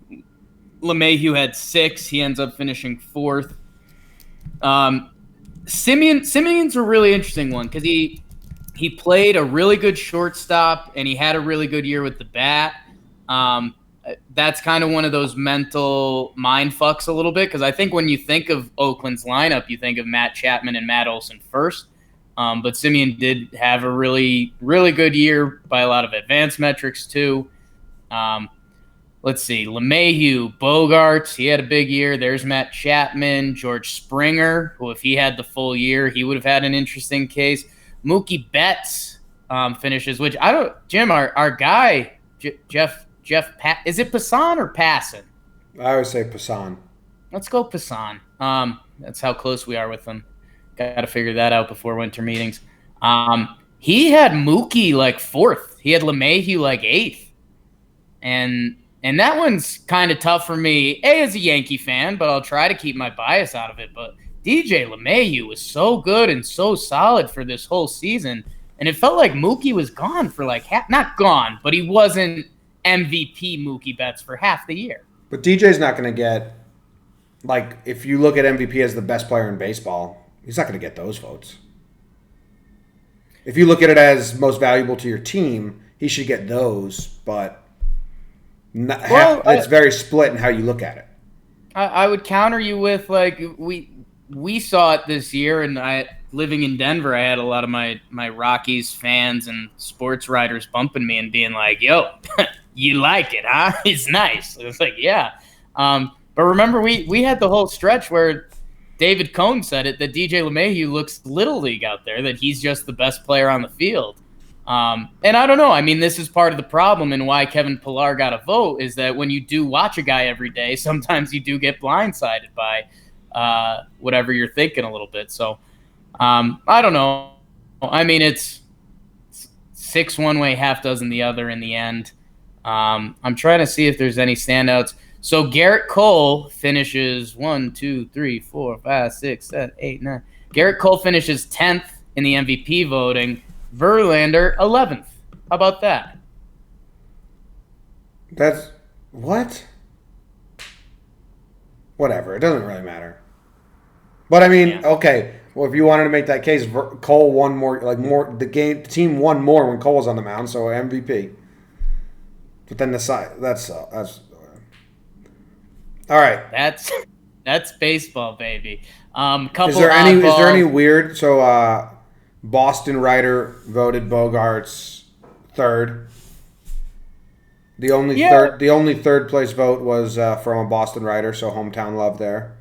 B: LeMahieu had 6. He ends up finishing 4th. Simeon's a really interesting one because he played a really good shortstop and he had a really good year with the bat. That's kind of one of those mental mind fucks a little bit because I think when you think of Oakland's lineup, you think of Matt Chapman and Matt Olson first. But Simeon did have a really, really good year by a lot of advanced metrics too. Let's see, LeMahieu, Bogarts, he had a big year. There's Matt Chapman, George Springer, who if he had the full year, he would have had an interesting case. Mookie Betts finishes, which I don't. Jim, our guy Jeff, is it Passan or Passan?
A: I always say Passan.
B: Let's go Passan. That's how close we are with him. Got to figure that out before winter meetings. He had Mookie like 4th. He had LeMahieu like 8th. And that one's kind of tough for me, as a Yankee fan, but I'll try to keep my bias out of it. But DJ LeMahieu was so good and so solid for this whole season. And it felt like Mookie was gone for like not gone, but he wasn't MVP Mookie Betts for half the year.
A: But DJ's not going to get, like, if you look at MVP as the best player in baseball, he's not going to get those votes. If you look at it as most valuable to your team, he should get those, but it's very split in how you look at it.
B: I would counter you with, like, we saw it this year, and living in Denver, I had a lot of my Rockies fans and sports writers bumping me and being like, yo, you like it, huh? It's nice. It was like, yeah. But But remember, we had the whole stretch where David Cohn said it, that DJ LeMahieu looks little league out there, that he's just the best player on the field. And I don't know. I mean, this is part of the problem and why Kevin Pillar got a vote is that when you do watch a guy every day, sometimes you do get blindsided by whatever you're thinking a little bit. So I don't know. I mean, it's 6 one way, half dozen the other in the end. I'm trying to see if there's any standouts. So Garrett Cole finishes 1, 2, 3, 4, 5, 6, 7, 8, 9. Garrett Cole finishes 10th in the MVP voting. Verlander 11th. How about that?
A: That's what? Whatever. It doesn't really matter. But I mean, okay. Well, if you wanted to make that case, Cole won more. The team won more when Cole was on the mound, so MVP. But then that's all right.
B: That's baseball, baby.
A: Is there any weird? So Boston writer voted Bogarts third. The only third place vote was from a Boston writer, so hometown love there.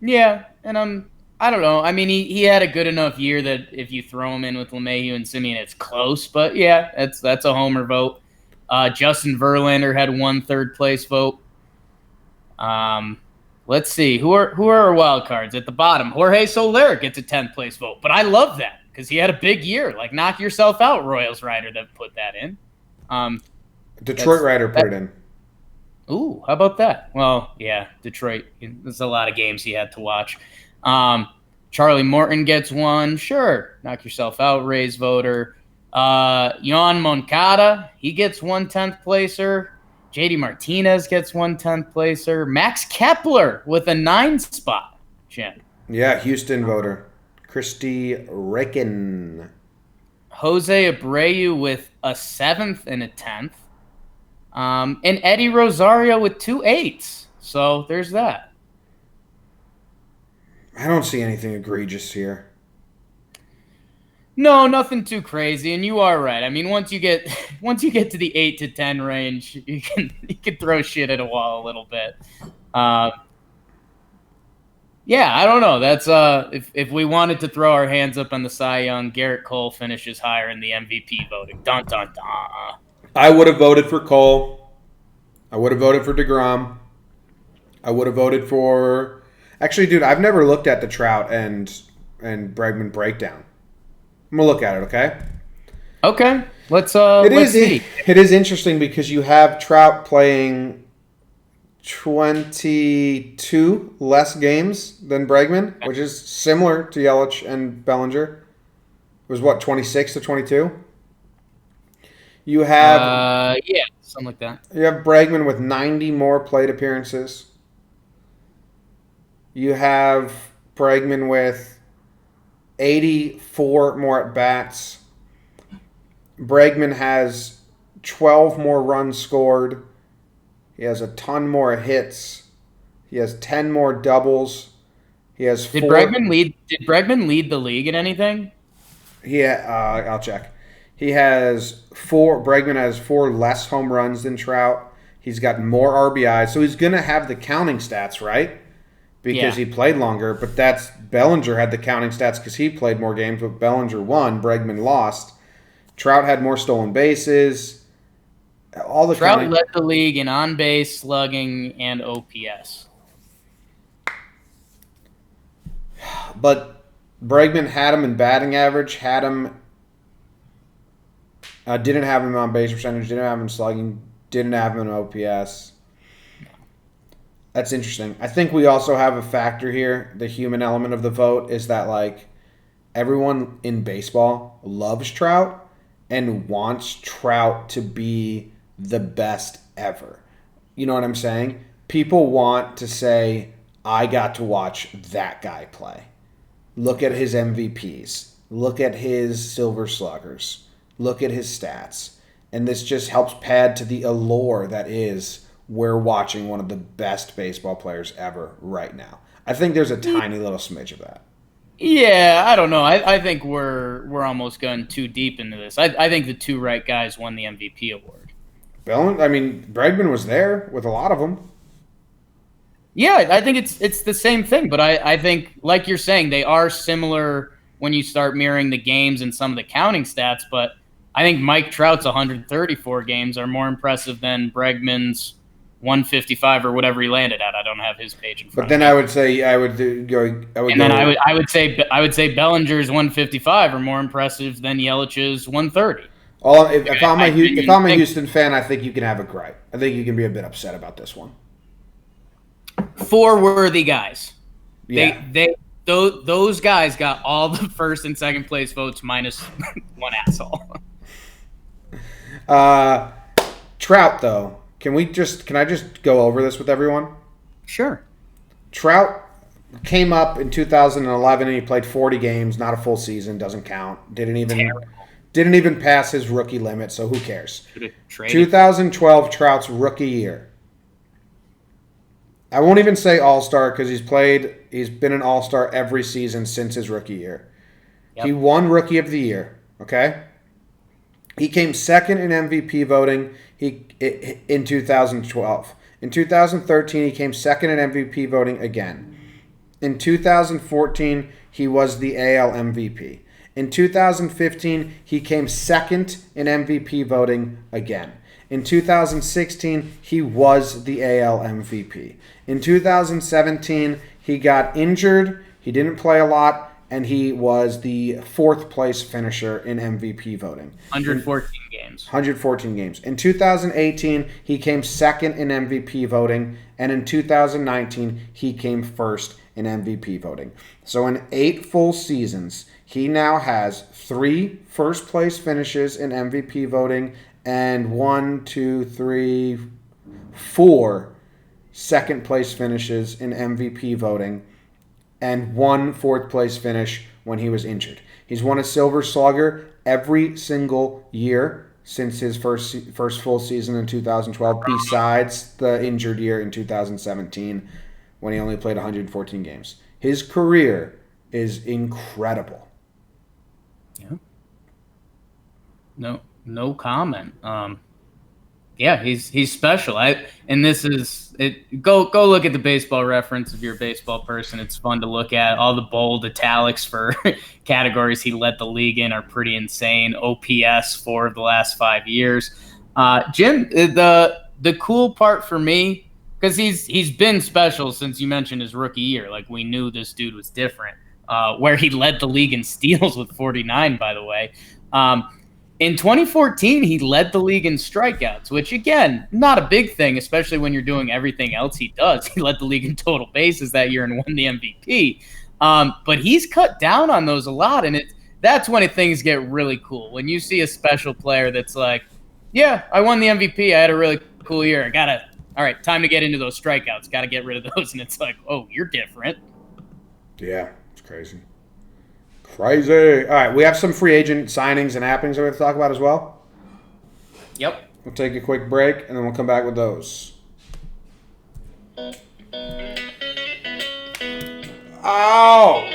B: Yeah, and I don't know. I mean, he had a good enough year that if you throw him in with LeMahieu and Simeon, it's close. But yeah, that's a homer vote. Justin Verlander had 1 third place vote. Let's see who are our wild cards at the bottom. Jorge Soler gets a 10th place vote, but I love that because he had a big year. Like, knock yourself out, Royals writer that put that in.
A: Detroit writer put it in.
B: Ooh, how about that? Well, yeah, Detroit. There's a lot of games he had to watch. Charlie Morton gets 1. Sure, knock yourself out, Rays voter. Yoan Moncada, he gets 1 10th placer. JD Martinez gets 1 10th placer. Max Kepler with a 9 spot. Jim.
A: Yeah, Houston voter. Christy Ricken.
B: Jose Abreu with a 7th and a 10th. And Eddie Rosario with 2 8s. So there's that.
A: I don't see anything egregious here.
B: No, nothing too crazy, and you are right. I mean, once you get to the 8 to 10 range, you can throw shit at a wall a little bit. Yeah, I don't know. That's if we wanted to throw our hands up on the Cy Young, Garrett Cole finishes higher in the MVP voting. Dun dun dun.
A: I would have voted for Cole. I would have voted for DeGrom. I would have voted for. Actually, dude, I've never looked at the Trout and Bregman breakdown. I'm gonna look at it, okay?
B: Okay. Let's see.
A: It is interesting because you have Trout playing 22 less games than Bregman, which is similar to Yelich and Bellinger. It was what, 26 to 22? You have
B: something like that.
A: You have Bregman with 90 more plate appearances. You have Bregman with 84 more at-bats. Bregman has 12 more runs scored. He has a ton more hits. He has 10 more doubles. He has
B: Did Bregman lead the league in anything?
A: Yeah, I'll check. Bregman has 4 less home runs than Trout. He's got more RBIs, so he's going to have the counting stats, right? Because he played longer, but Bellinger had the counting stats because he played more games, but Bellinger won, Bregman lost. Trout had more stolen bases.
B: Trout led the league in on-base, slugging, and OPS.
A: But Bregman had him in batting average, didn't have him on base percentage, didn't have him in slugging, didn't have him in OPS. That's interesting. I think we also have a factor here. The human element of the vote is that, like, everyone in baseball loves Trout and wants Trout to be the best ever. You know what I'm saying? People want to say, I got to watch that guy play. Look at his MVPs. Look at his silver sluggers. Look at his stats. And this just helps pad to the allure that is we're watching one of the best baseball players ever right now. I think there's a tiny little smidge of that.
B: Yeah, I don't know. I think we're almost gone too deep into this. I think the 2 right guys won the MVP award.
A: Bregman was there with a lot of them.
B: Yeah, I think it's the same thing, but I think, like you're saying, they are similar when you start mirroring the games and some of the counting stats, but I think Mike Trout's 134 games are more impressive than Bregman's 155 or whatever he landed at. I don't have his page in front
A: But then
B: of me.
A: I would say
B: I would say Bellinger's 155 are more impressive than Yelich's 130.
A: If I'm a Houston fan, I think you can have a gripe. I think you can be a bit upset about this one.
B: Four worthy guys.
A: Yeah.
B: Those guys got all the first and second place votes minus one asshole.
A: Trout, though, can I just go over this with everyone?
B: Sure.
A: Trout came up in 2011 and he played 40 games, not a full season, doesn't count. Didn't even pass his rookie limit, so who cares? 2012 Trout's rookie year. I won't even say all-star because he's been an all-star every season since his rookie year. Yep. He won rookie of the year, okay? He came second in MVP voting in 2012. In 2013, he came second in MVP voting again. In 2014, he was the AL MVP. In 2015, he came second in MVP voting again. In 2016, he was the AL MVP. In 2017, he got injured, he didn't play a lot, and he was the fourth place finisher in MVP voting.
B: 114 games.
A: In 2018, he came second in MVP voting, and in 2019, he came first in MVP voting. So in 8 full seasons, he now has 3 first place finishes in MVP voting and 4 second place finishes in MVP voting and 1 fourth place finish when he was injured. He's won a Silver Slugger every single year since his first full season in 2012, besides the injured year in 2017 when he only played 114 games. His career is incredible.
B: Yeah. No comment. Yeah, he's special. And this is it. Go look at the Baseball Reference if you're a baseball person. It's fun to look at. All the bold italics for categories he led the league in are pretty insane. OPS 4 of the last 5 years. Jim, the cool part for me, because he's been special since you mentioned his rookie year. Like, we knew this dude was different. Where he led the league in steals with 49, by the way. In 2014, he led the league in strikeouts, which, again, not a big thing, especially when you're doing everything else he does. He led the league in total bases that year and won the MVP. But he's cut down on those a lot, and that's when things get really cool. When you see a special player that's like, yeah, I won the MVP. I had a really cool year. All right, time to get into those strikeouts. Got to get rid of those. And it's like, oh, you're different.
A: Yeah, it's crazy. Crazy. All right, we have some free agent signings and happenings that we have to talk about as well.
B: Yep.
A: We'll take a quick break, and then we'll come back with those. Oh!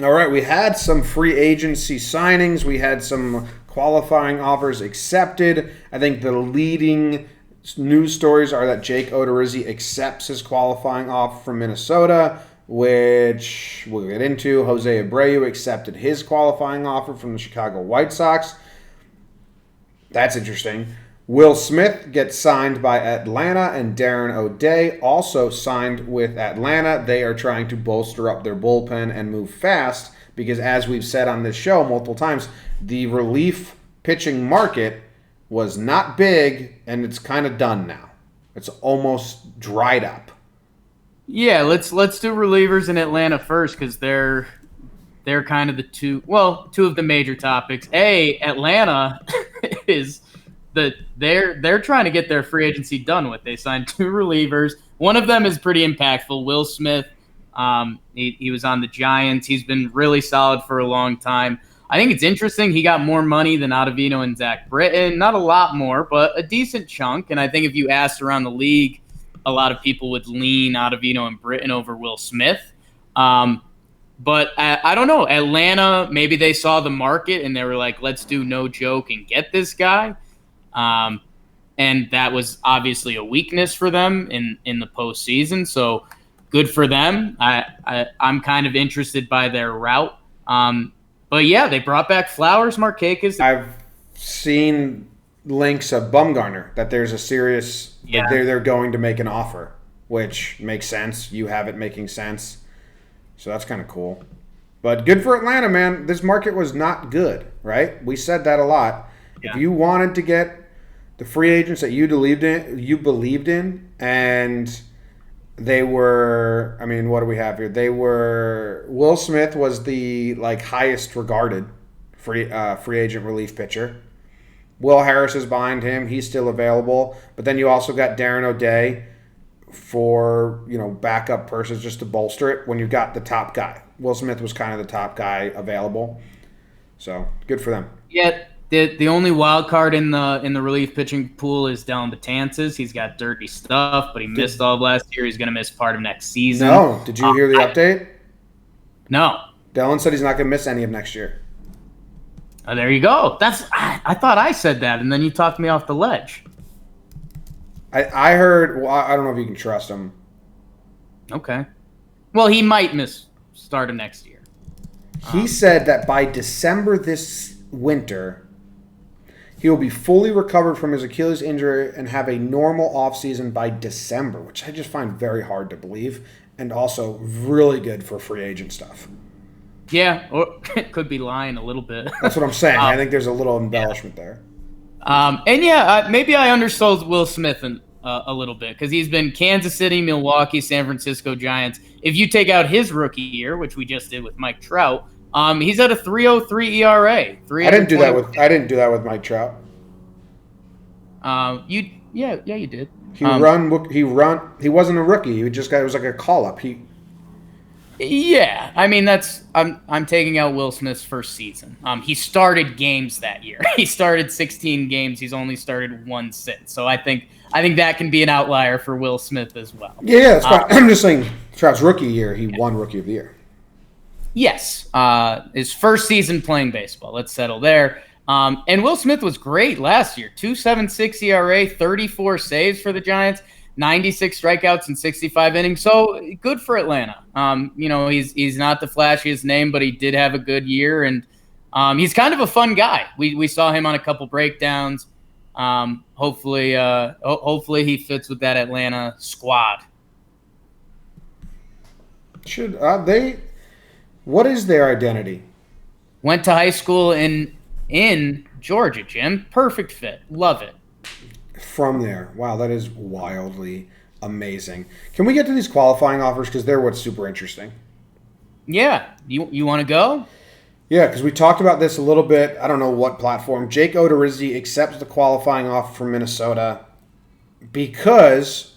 A: All right, we had some free agency signings. We had some qualifying offers accepted. I think the leading news stories are that Jake Odorizzi accepts his qualifying offer from Minnesota, which we'll get into. Jose Abreu accepted his qualifying offer from the Chicago White Sox. That's interesting. Will Smith gets signed by Atlanta, and Darren O'Day also signed with Atlanta. They are trying to bolster up their bullpen and move fast because, as we've said on this show multiple times, the relief pitching market was not big, and it's kind of done now. It's almost dried up.
B: Yeah, let's do relievers in Atlanta first because they're kind of the two of the major topics. Atlanta is they're trying to get their free agency done with. They signed 2 relievers. One of them is pretty impactful, Will Smith. He was on the Giants. He's been really solid for a long time. I think it's interesting. He got more money than Ottavino and Zach Britton. Not a lot more, but a decent chunk. And I think if you asked around the league, a lot of people would lean Ottavino and Britton over Will Smith. But I don't know. Atlanta, maybe they saw the market and they were like, let's do no joke and get this guy. And that was obviously a weakness for them in the postseason. So good for them. I'm kind of interested by their route. But yeah, they brought back Flowers, Markakis.
A: I've seen links of Bumgarner that there's a serious that they're going to make an offer, which makes sense. You have it making sense. So that's kind of cool. But good for Atlanta, man. This market was not good, right? We said that a lot. Yeah. If you wanted to get the free agents that you believed in, and they were, I mean, what do we have here? They were, Will Smith was the highest regarded free agent relief pitcher. Will Harris is behind him. He's still available. But then you also got Darren O'Day for, backup persons just to bolster it when you got the top guy. Will Smith was kind of the top guy available. So good for them.
B: Yeah, the only wild card in the relief pitching pool is Dellin Betances. He's got dirty stuff, but he missed all of last year. He's going to miss part of next season.
A: No. Did you hear the update?
B: No.
A: Dellin said he's not going to miss any of next year.
B: Oh, there you go. I thought I said that, and then you talked me off the ledge.
A: I heard. Well, I don't know if you can trust him.
B: Okay. Well, he might miss start of next year.
A: He said that by December this winter, he will be fully recovered from his Achilles injury and have a normal offseason by December, which I just find very hard to believe, and also really good for free agent stuff.
B: Yeah, or it could be lying a little bit.
A: That's what I'm saying. I think there's a little embellishment there.
B: Maybe I undersold Will Smith a little bit because he's been Kansas City, Milwaukee, San Francisco Giants. If you take out his rookie year, which we just did with Mike Trout, he's at a 3.03 ERA.
A: I didn't do that with Mike Trout.
B: You did.
A: He wasn't a rookie. It was like a call up.
B: Yeah, I mean I'm taking out Will Smith's first season. He started games that year. He started 16 games. He's only started one since. So I think that can be an outlier for Will Smith as well.
A: Yeah, that's fine. I'm just saying Trout's rookie year, he won Rookie of the Year.
B: Yes, his first season playing baseball. Let's settle there. And Will Smith was great last year. 2.76 ERA, 34 saves for the Giants. 96 strikeouts in 65 innings. So good for Atlanta. He's not the flashiest name, but he did have a good year, and he's kind of a fun guy. We saw him on a couple breakdowns. Hopefully he fits with that Atlanta squad.
A: Should they? What is their identity?
B: Went to high school in Georgia, Jim. Perfect fit. Love it.
A: From there. Wow, that is wildly amazing. Can we get to these qualifying offers? Because they're what's super interesting.
B: Yeah. You want to go?
A: Yeah, because we talked about this a little bit. I don't know what platform. Jake Odorizzi accepts the qualifying offer from Minnesota because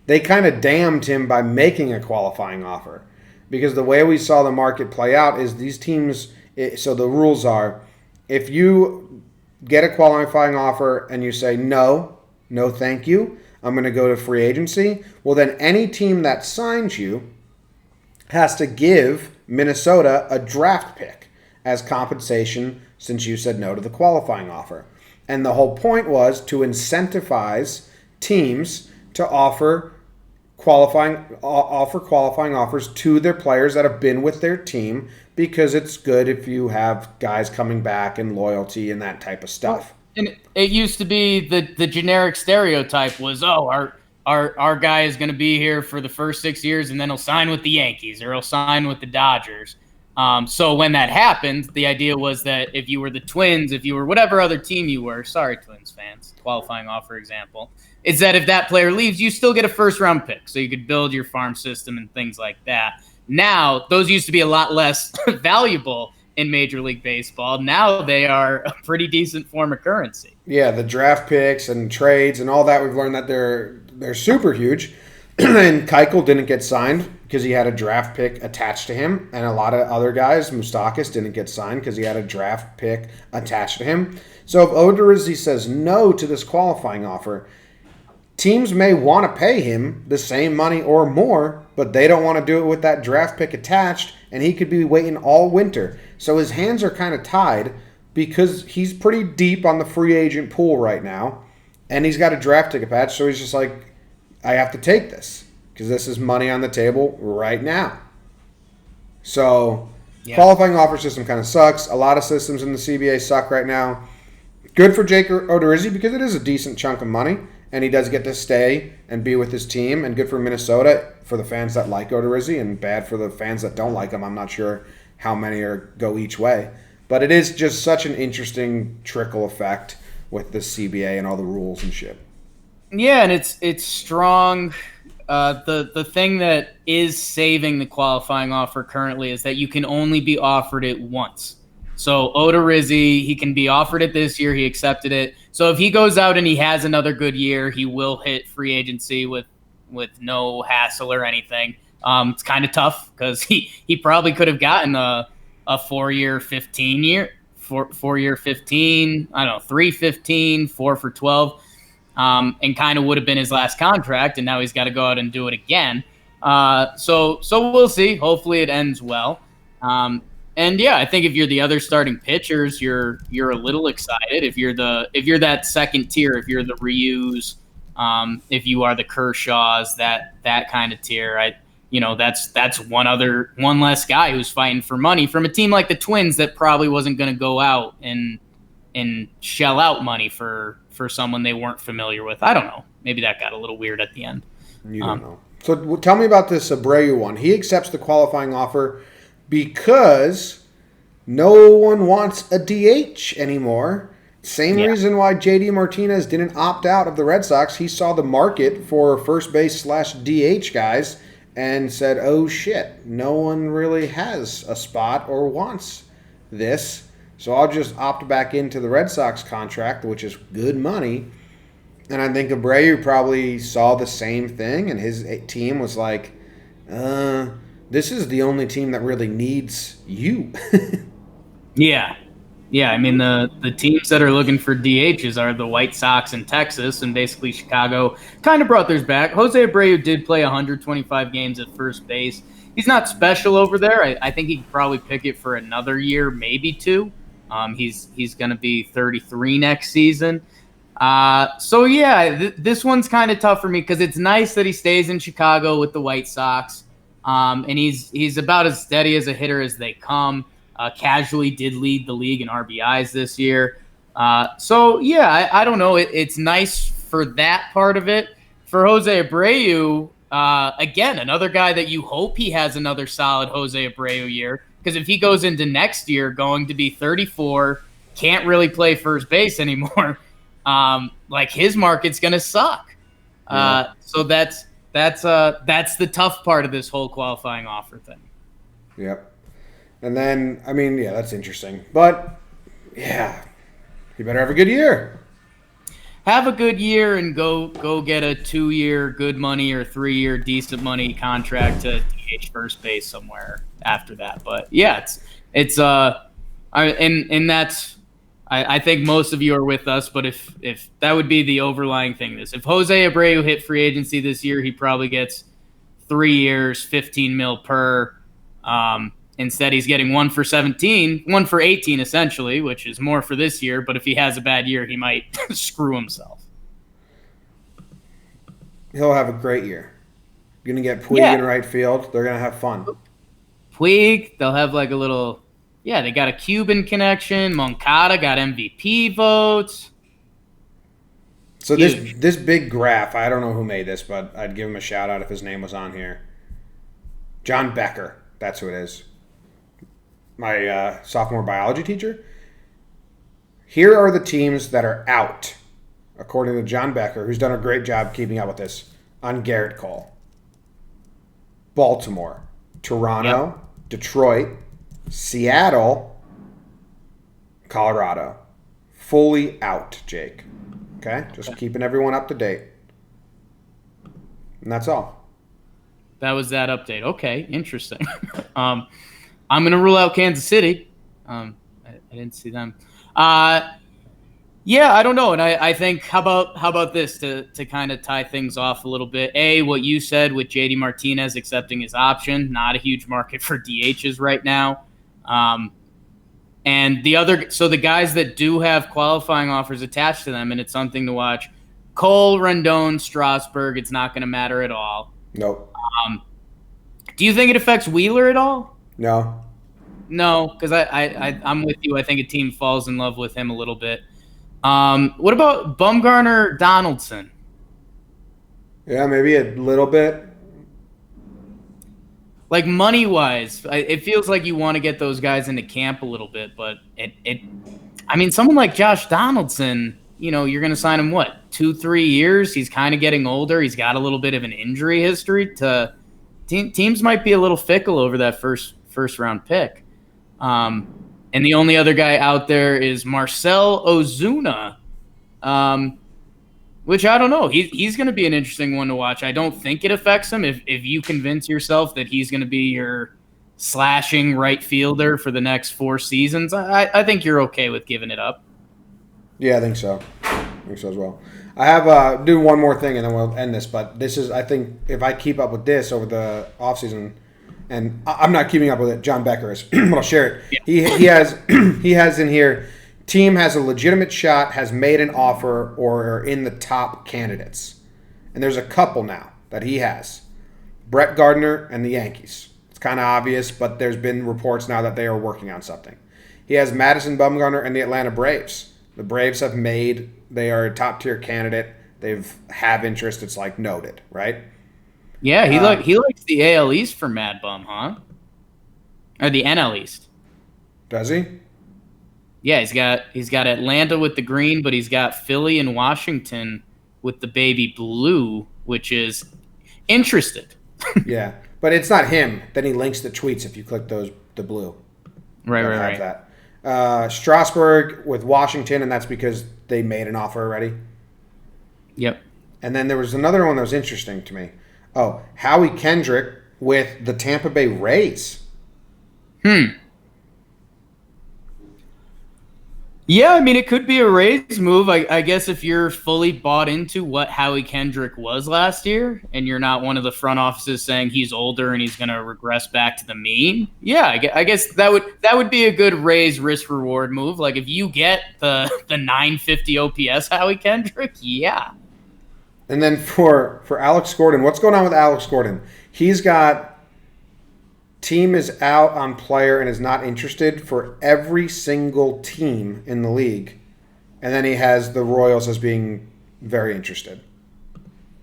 A: they kind of damned him by making a qualifying offer. Because the way we saw the market play out is these teams, so the rules are, if you get a qualifying offer and you say, no thank you, I'm going to go to free agency, well then any team that signs you has to give Minnesota a draft pick as compensation since you said no to the qualifying offer. And the whole point was to incentivize teams to offer qualifying offers to their players that have been with their team, because it's good if you have guys coming back and loyalty and that type of stuff.
B: And it used to be the generic stereotype was, our guy is going to be here for the first 6 years and then he'll sign with the Yankees or he'll sign with the Dodgers. So when that happened, the idea was that if you were the Twins, if you were whatever other team you were, sorry Twins fans, qualifying offer example, is that if that player leaves, you still get a first-round pick, so you could build your farm system and things like that. Now, those used to be a lot less valuable in Major League Baseball. Now they are a pretty decent form of currency.
A: Yeah, the draft picks and trades and all that, we've learned that they're super huge. And Keuchel didn't get signed because he had a draft pick attached to him, and a lot of other guys, Moustakas, didn't get signed because he had a draft pick attached to him. So if Odorizzi says no to this qualifying offer, teams may want to pay him the same money or more, but they don't want to do it with that draft pick attached, and he could be waiting all winter. So his hands are kind of tied because he's pretty deep on the free agent pool right now, and he's got a draft pick attached, so he's just like, I have to take this because this is money on the table right now. So qualifying offer system kind of sucks. A lot of systems in the CBA suck right now. Good for Jake Odorizzi because it is a decent chunk of money, and he does get to stay and be with his team. And good for Minnesota for the fans that like Odorizzi, and bad for the fans that don't like him. I'm not sure how many go each way. But it is just such an interesting trickle effect with the CBA and all the rules and shit.
B: Yeah, and it's strong. The thing that is saving the qualifying offer currently is that you can only be offered it once. So Odorizzi, he can be offered it this year. He accepted it. So if he goes out and he has another good year, he will hit free agency with no hassle or anything. It's kind of tough because he probably could have gotten a 4-year, 15-year, 4-year, 15. I don't know, 3-15, 4 for 12. And kind of would have been his last contract, and now he's got to go out and do it again. So we'll see. Hopefully it ends well. And yeah, I think if you're the other starting pitchers, you're a little excited. If you're that second tier, if you're the Ryus, if you are the Kershaws, that kind of tier, that's one less guy who's fighting for money from a team like the Twins that probably wasn't going to go out and shell out money for someone they weren't familiar with. I don't know. Maybe that got a little weird at the end.
A: You don't know. So tell me about this Abreu one. He accepts the qualifying offer because no one wants a DH anymore. Same reason why JD Martinez didn't opt out of the Red Sox. He saw the market for first base / DH guys and said, oh shit, no one really has a spot or wants this. So I'll just opt back into the Red Sox contract, which is good money. And I think Abreu probably saw the same thing, and his team was like, this is the only team that really needs you.
B: Yeah. I mean, the teams that are looking for DHs are the White Sox in Texas, and basically Chicago kind of brought theirs back. Jose Abreu did play 125 games at first base. He's not special over there. I think he could probably pick it for another year, maybe 2. He's going to be 33 next season. So yeah, this one's kind of tough for me because it's nice that he stays in Chicago with the White Sox. And he's about as steady as a hitter as they come. Casually did lead the league in RBIs this year. So yeah, I don't know. It's nice for that part of it. For Jose Abreu, again, another guy that you hope he has another solid Jose Abreu year. Because if he goes into next year going to be 34, can't really play first base anymore, like his market's going to suck. So that's the tough part of this whole qualifying offer thing.
A: Yep. And then, I mean, yeah, that's interesting. But, yeah, you better have a good year.
B: Have a good year and go get a 2-year good money or 3-year decent money contract to DH first base somewhere after that. But yeah, I think most of you are with us. But if that would be the overlying thing, if Jose Abreu hit free agency this year, he probably gets 3 years, $15 million per. Instead, he's getting 1 for 17, 1 for 18 essentially, which is more for this year. But if he has a bad year, he might screw himself.
A: He'll have a great year. You're going to get Puig in right field. They're going to have fun.
B: Puig, they'll have like a little, they got a Cuban connection. Moncada got MVP votes.
A: So this big graph, I don't know who made this, but I'd give him a shout out if his name was on here. John Becker, that's who it is. My sophomore biology teacher. Here are the teams that are out, according to John Becker, who's done a great job keeping up with this, on Garrett Cole. Baltimore, Toronto, Detroit, Seattle, Colorado. Fully out, Jake. Okay? Just keeping everyone up to date. And that's all.
B: That was that update. Okay, interesting. I'm going to rule out Kansas City. I didn't see them. Yeah, I don't know, and I think how about this to kind of tie things off a little bit. What you said with JD Martinez accepting his option, not a huge market for DHs right now. And the guys that do have qualifying offers attached to them, and it's something to watch. Cole, Rendon, Strasburg, it's not going to matter at all.
A: Nope.
B: Do you think it affects Wheeler at all?
A: No.
B: No, because I'm with you. I think a team falls in love with him a little bit. What about Bumgarner, Donaldson?
A: Yeah, maybe a little bit.
B: Like money wise, it feels like you want to get those guys into camp a little bit, but I mean, someone like Josh Donaldson, you're going to sign him what, 2-3 years? He's kind of getting older. He's got a little bit of an injury history. Teams might be a little fickle over that first round pick. And the only other guy out there is Marcell Ozuna, which I don't know. He's going to be an interesting one to watch. I don't think it affects him if you convince yourself that he's going to be your slashing right fielder for the next 4 seasons. I think you're okay with giving it up.
A: Yeah, I think so. I think so as well. I have do one more thing and then we'll end this. But this is, I think, if I keep up with this over the offseason, and I'm not keeping up with it, John Becker is, but I'll share it. Yeah. He has in here, team has a legitimate shot, has made an offer, or are in the top candidates. And there's a couple now that he has. Brett Gardner and the Yankees. It's kind of obvious, but there's been reports now that they are working on something. He has Madison Bumgarner and the Atlanta Braves. The Braves they are a top-tier candidate. Have interest. It's like noted, right?
B: Yeah, he likes the AL East for Mad Bum, huh? Or the NL East.
A: Does he?
B: Yeah, he's got Atlanta with the green, but he's got Philly and Washington with the baby blue, which is interested.
A: Yeah, but it's not him. Then he links the tweets if you click the blue.
B: Right.
A: That. Strasburg with Washington, and that's because they made an offer already.
B: Yep.
A: And then there was another one that was interesting to me. Oh, Howie Kendrick with the Tampa Bay Rays.
B: Yeah, I mean, it could be a Rays move. I guess if you're fully bought into what Howie Kendrick was last year and you're not one of the front offices saying he's older and he's going to regress back to the mean, yeah, I guess that would be a good Rays risk-reward move. Like if you get the 950 OPS Howie Kendrick, yeah.
A: And then for Alex Gordon, what's going on with Alex Gordon? He's got team is out on player and is not interested for every single team in the league. And then he has the Royals as being very interested.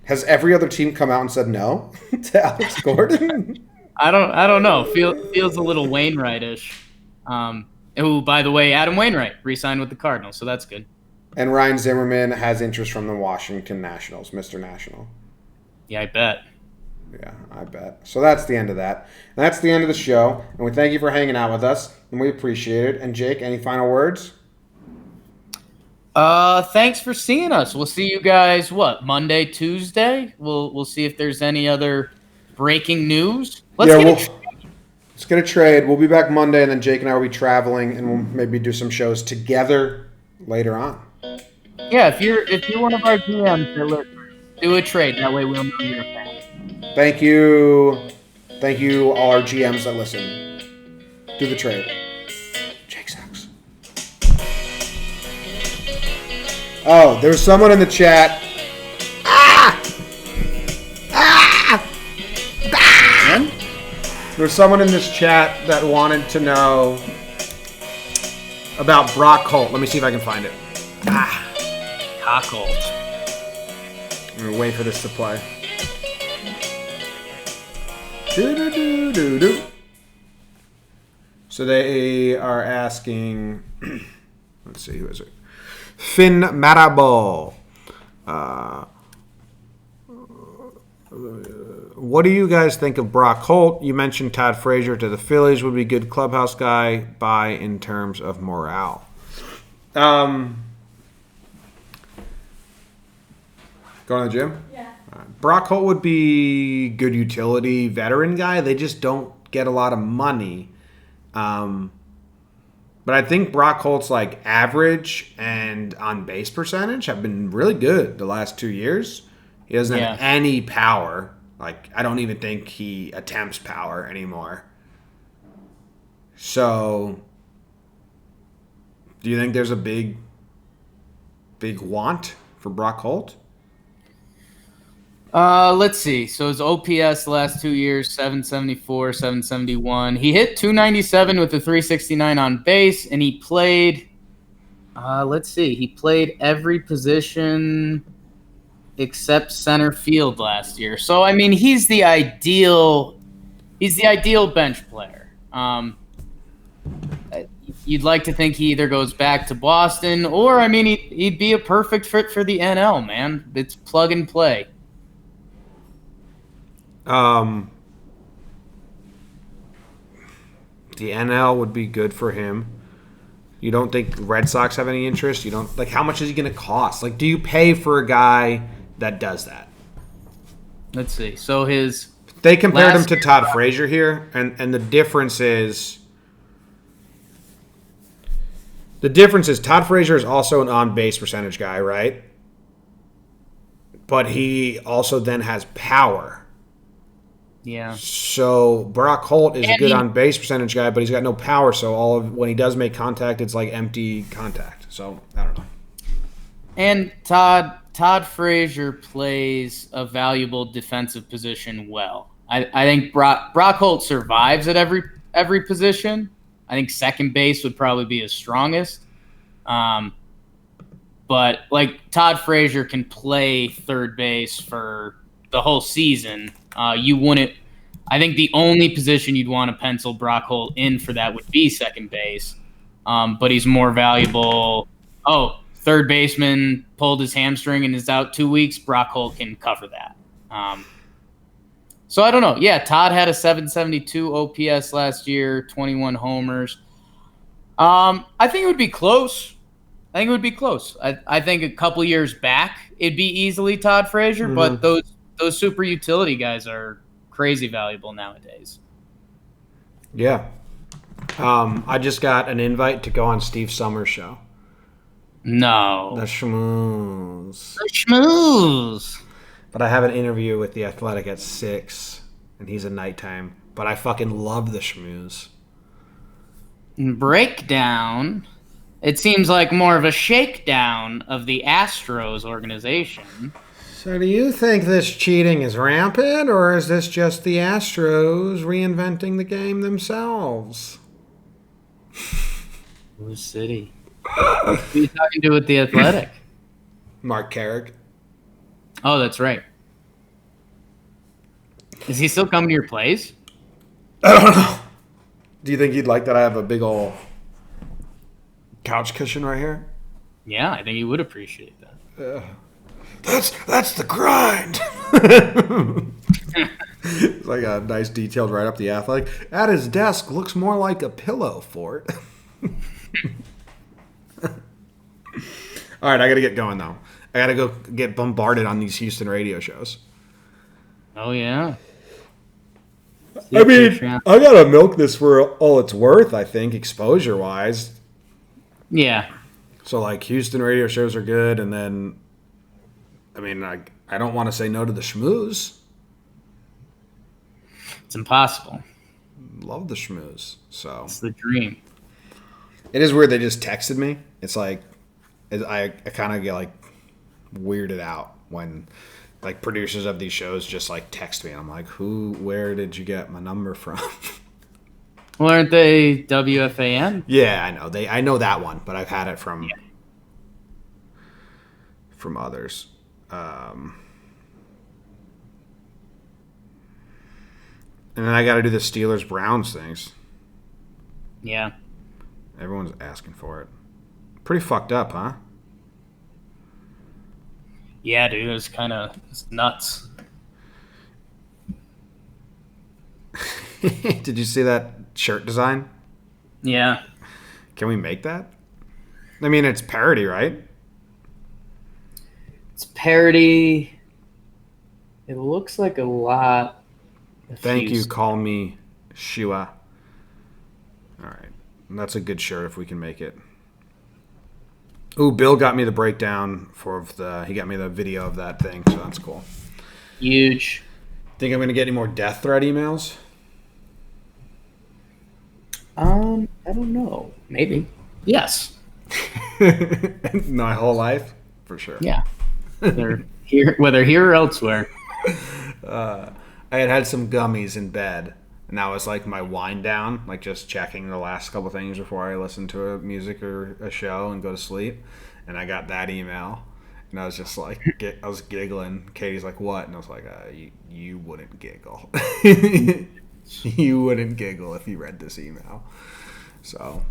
A: Has every other team come out and said no to Alex Gordon?
B: I don't know. Feels a little Wainwright-ish. Who, by the way, Adam Wainwright re-signed with the Cardinals, so that's good.
A: And Ryan Zimmerman has interest from the Washington Nationals, Mr. National.
B: Yeah, I bet.
A: Yeah, I bet. So that's the end of that. And that's the end of the show. And we thank you for hanging out with us. And we appreciate it. And Jake, any final words?
B: Thanks for seeing us. We'll see you guys, Monday, Tuesday? We'll see if there's any other breaking news. Let's
A: get a trade. We'll be back Monday, and then Jake and I will be traveling, and we'll maybe do some shows together later on.
B: Yeah, if you're one of our GMs, do a trade. That way we'll know you're a fan.
A: Thank you, all our GMs that listen. Do the trade. Jake sucks. Oh, there's someone in the chat. There's someone in this chat that wanted to know about Brock Holt. Let me see if I can find it.
B: Cockhold.
A: I'm going to wait for this to play. So they are asking, let's see, who is it? Finn Marable. What do you guys think of Brock Holt? You mentioned Todd Frazier to the Phillies would be a good clubhouse guy by in terms of morale. Going to the gym?
C: Yeah.
A: Brock Holt would be good utility veteran guy. They just don't get a lot of money. But I think Brock Holt's like average and on base percentage have been really good the last 2 years. He doesn't
B: Yeah.
A: have any power. Like, I don't even think he attempts power anymore. So, do you think there's a big want for Brock Holt?
B: Let's see. So his OPS last 2 years, 774, 771. He hit 297 with a 369 on base, and he played. Let's see. He played every position except center field last year. So I mean, he's the ideal bench player. You'd like to think he either goes back to Boston, or I mean, he'd be a perfect fit for the NL. Man, it's plug and play.
A: The NL would be good for him. You don't think Red Sox have any interest? You don't like how much is he going to cost? Like, do you pay for a guy that does that?
B: Let's see. So
A: they compared him to Todd Frazier here, and the difference is Todd Frazier is also an on-base percentage guy, right? But he also then has power.
B: Yeah.
A: So Brock Holt is a good on-base percentage guy, but he's got no power. So when he does make contact, it's like empty contact. So I don't know.
B: And Todd Frazier plays a valuable defensive position well. I think Brock Holt survives at every position. I think second base would probably be his strongest. But like Todd Frazier can play third base for the whole season. You wouldn't. I think the only position you'd want to pencil Brock Holt in for that would be second base. But he's more valuable. Oh, third baseman pulled his hamstring and is out 2 weeks. Brock Holt can cover that. So I don't know. Yeah, Todd had a 772 OPS last year, 21 homers. I think it would be close. I think a couple years back, it'd be easily Todd Frazier, but those super utility guys are crazy valuable nowadays.
A: Yeah. I just got an invite to go on Steve Summers' show.
B: No.
A: The Schmooze. But I have an interview with The Athletic at 6, and he's a nighttime. But I fucking love the Schmooze.
B: Breakdown. It seems like more of a shakedown of the Astros organization.
A: So do you think this cheating is rampant, or is this just the Astros reinventing the game themselves?
B: Who's City? Who are you talking to with The Athletic?
A: Mark Carrick.
B: Oh, that's right. Is he still coming to your place?
A: I don't know. Do you think he'd like that I have a big old couch cushion right here?
B: Yeah, I think he would appreciate that.
A: That's the grind. It's like a nice detailed write-up. The Athletic at his desk looks more like a pillow fort. All right, I gotta get going though. I gotta go get bombarded on these Houston radio shows.
B: Oh yeah.
A: I mean, I gotta milk this for all it's worth. I think exposure-wise.
B: Yeah.
A: So like Houston radio shows are good, and then, I mean, I don't want to say no to the Schmooze.
B: It's impossible.
A: Love the Schmooze. So
B: it's the dream.
A: It is weird. They just texted me. It's like I kind of get like weirded out when like producers of these shows just like text me. I'm like, where did you get my number from?
B: Well, aren't they WFAN?
A: Yeah, I know. I know that one, but I've had it from others. And then I got to do the Steelers Browns things.
B: Yeah.
A: Everyone's asking for it. Pretty fucked up, huh?
B: Yeah, dude, it's nuts.
A: Did you see that shirt design?
B: Yeah.
A: Can we make that? I mean, it's parody, right?
B: It's parody. It looks like a lot.
A: Thank you. Call me Shua. All right. That's a good shirt if we can make it. Ooh, Bill got me the breakdown he got me the video of that thing, so that's cool.
B: Huge.
A: Think I'm going to get any more death threat emails?
B: I don't know. Maybe. Yes.
A: My whole life? For sure.
B: Yeah. Whether here or elsewhere.
A: I had some gummies in bed, and that was like my wind down, like just checking the last couple things before I listen to a music or a show and go to sleep. And I got that email, and I was just like, I was giggling. Katie's like, "What?" And I was like, "You wouldn't giggle. You wouldn't giggle if you read this email." So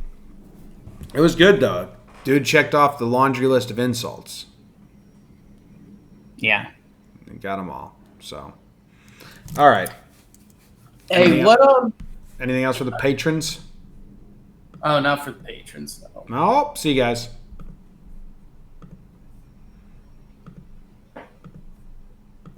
A: it was good though. Dude checked off the laundry list of insults.
B: Yeah.
A: And got them all. So, all right.
B: Hey,
A: Anything else for the patrons?
B: Oh, not for the patrons, though.
A: No. See you guys.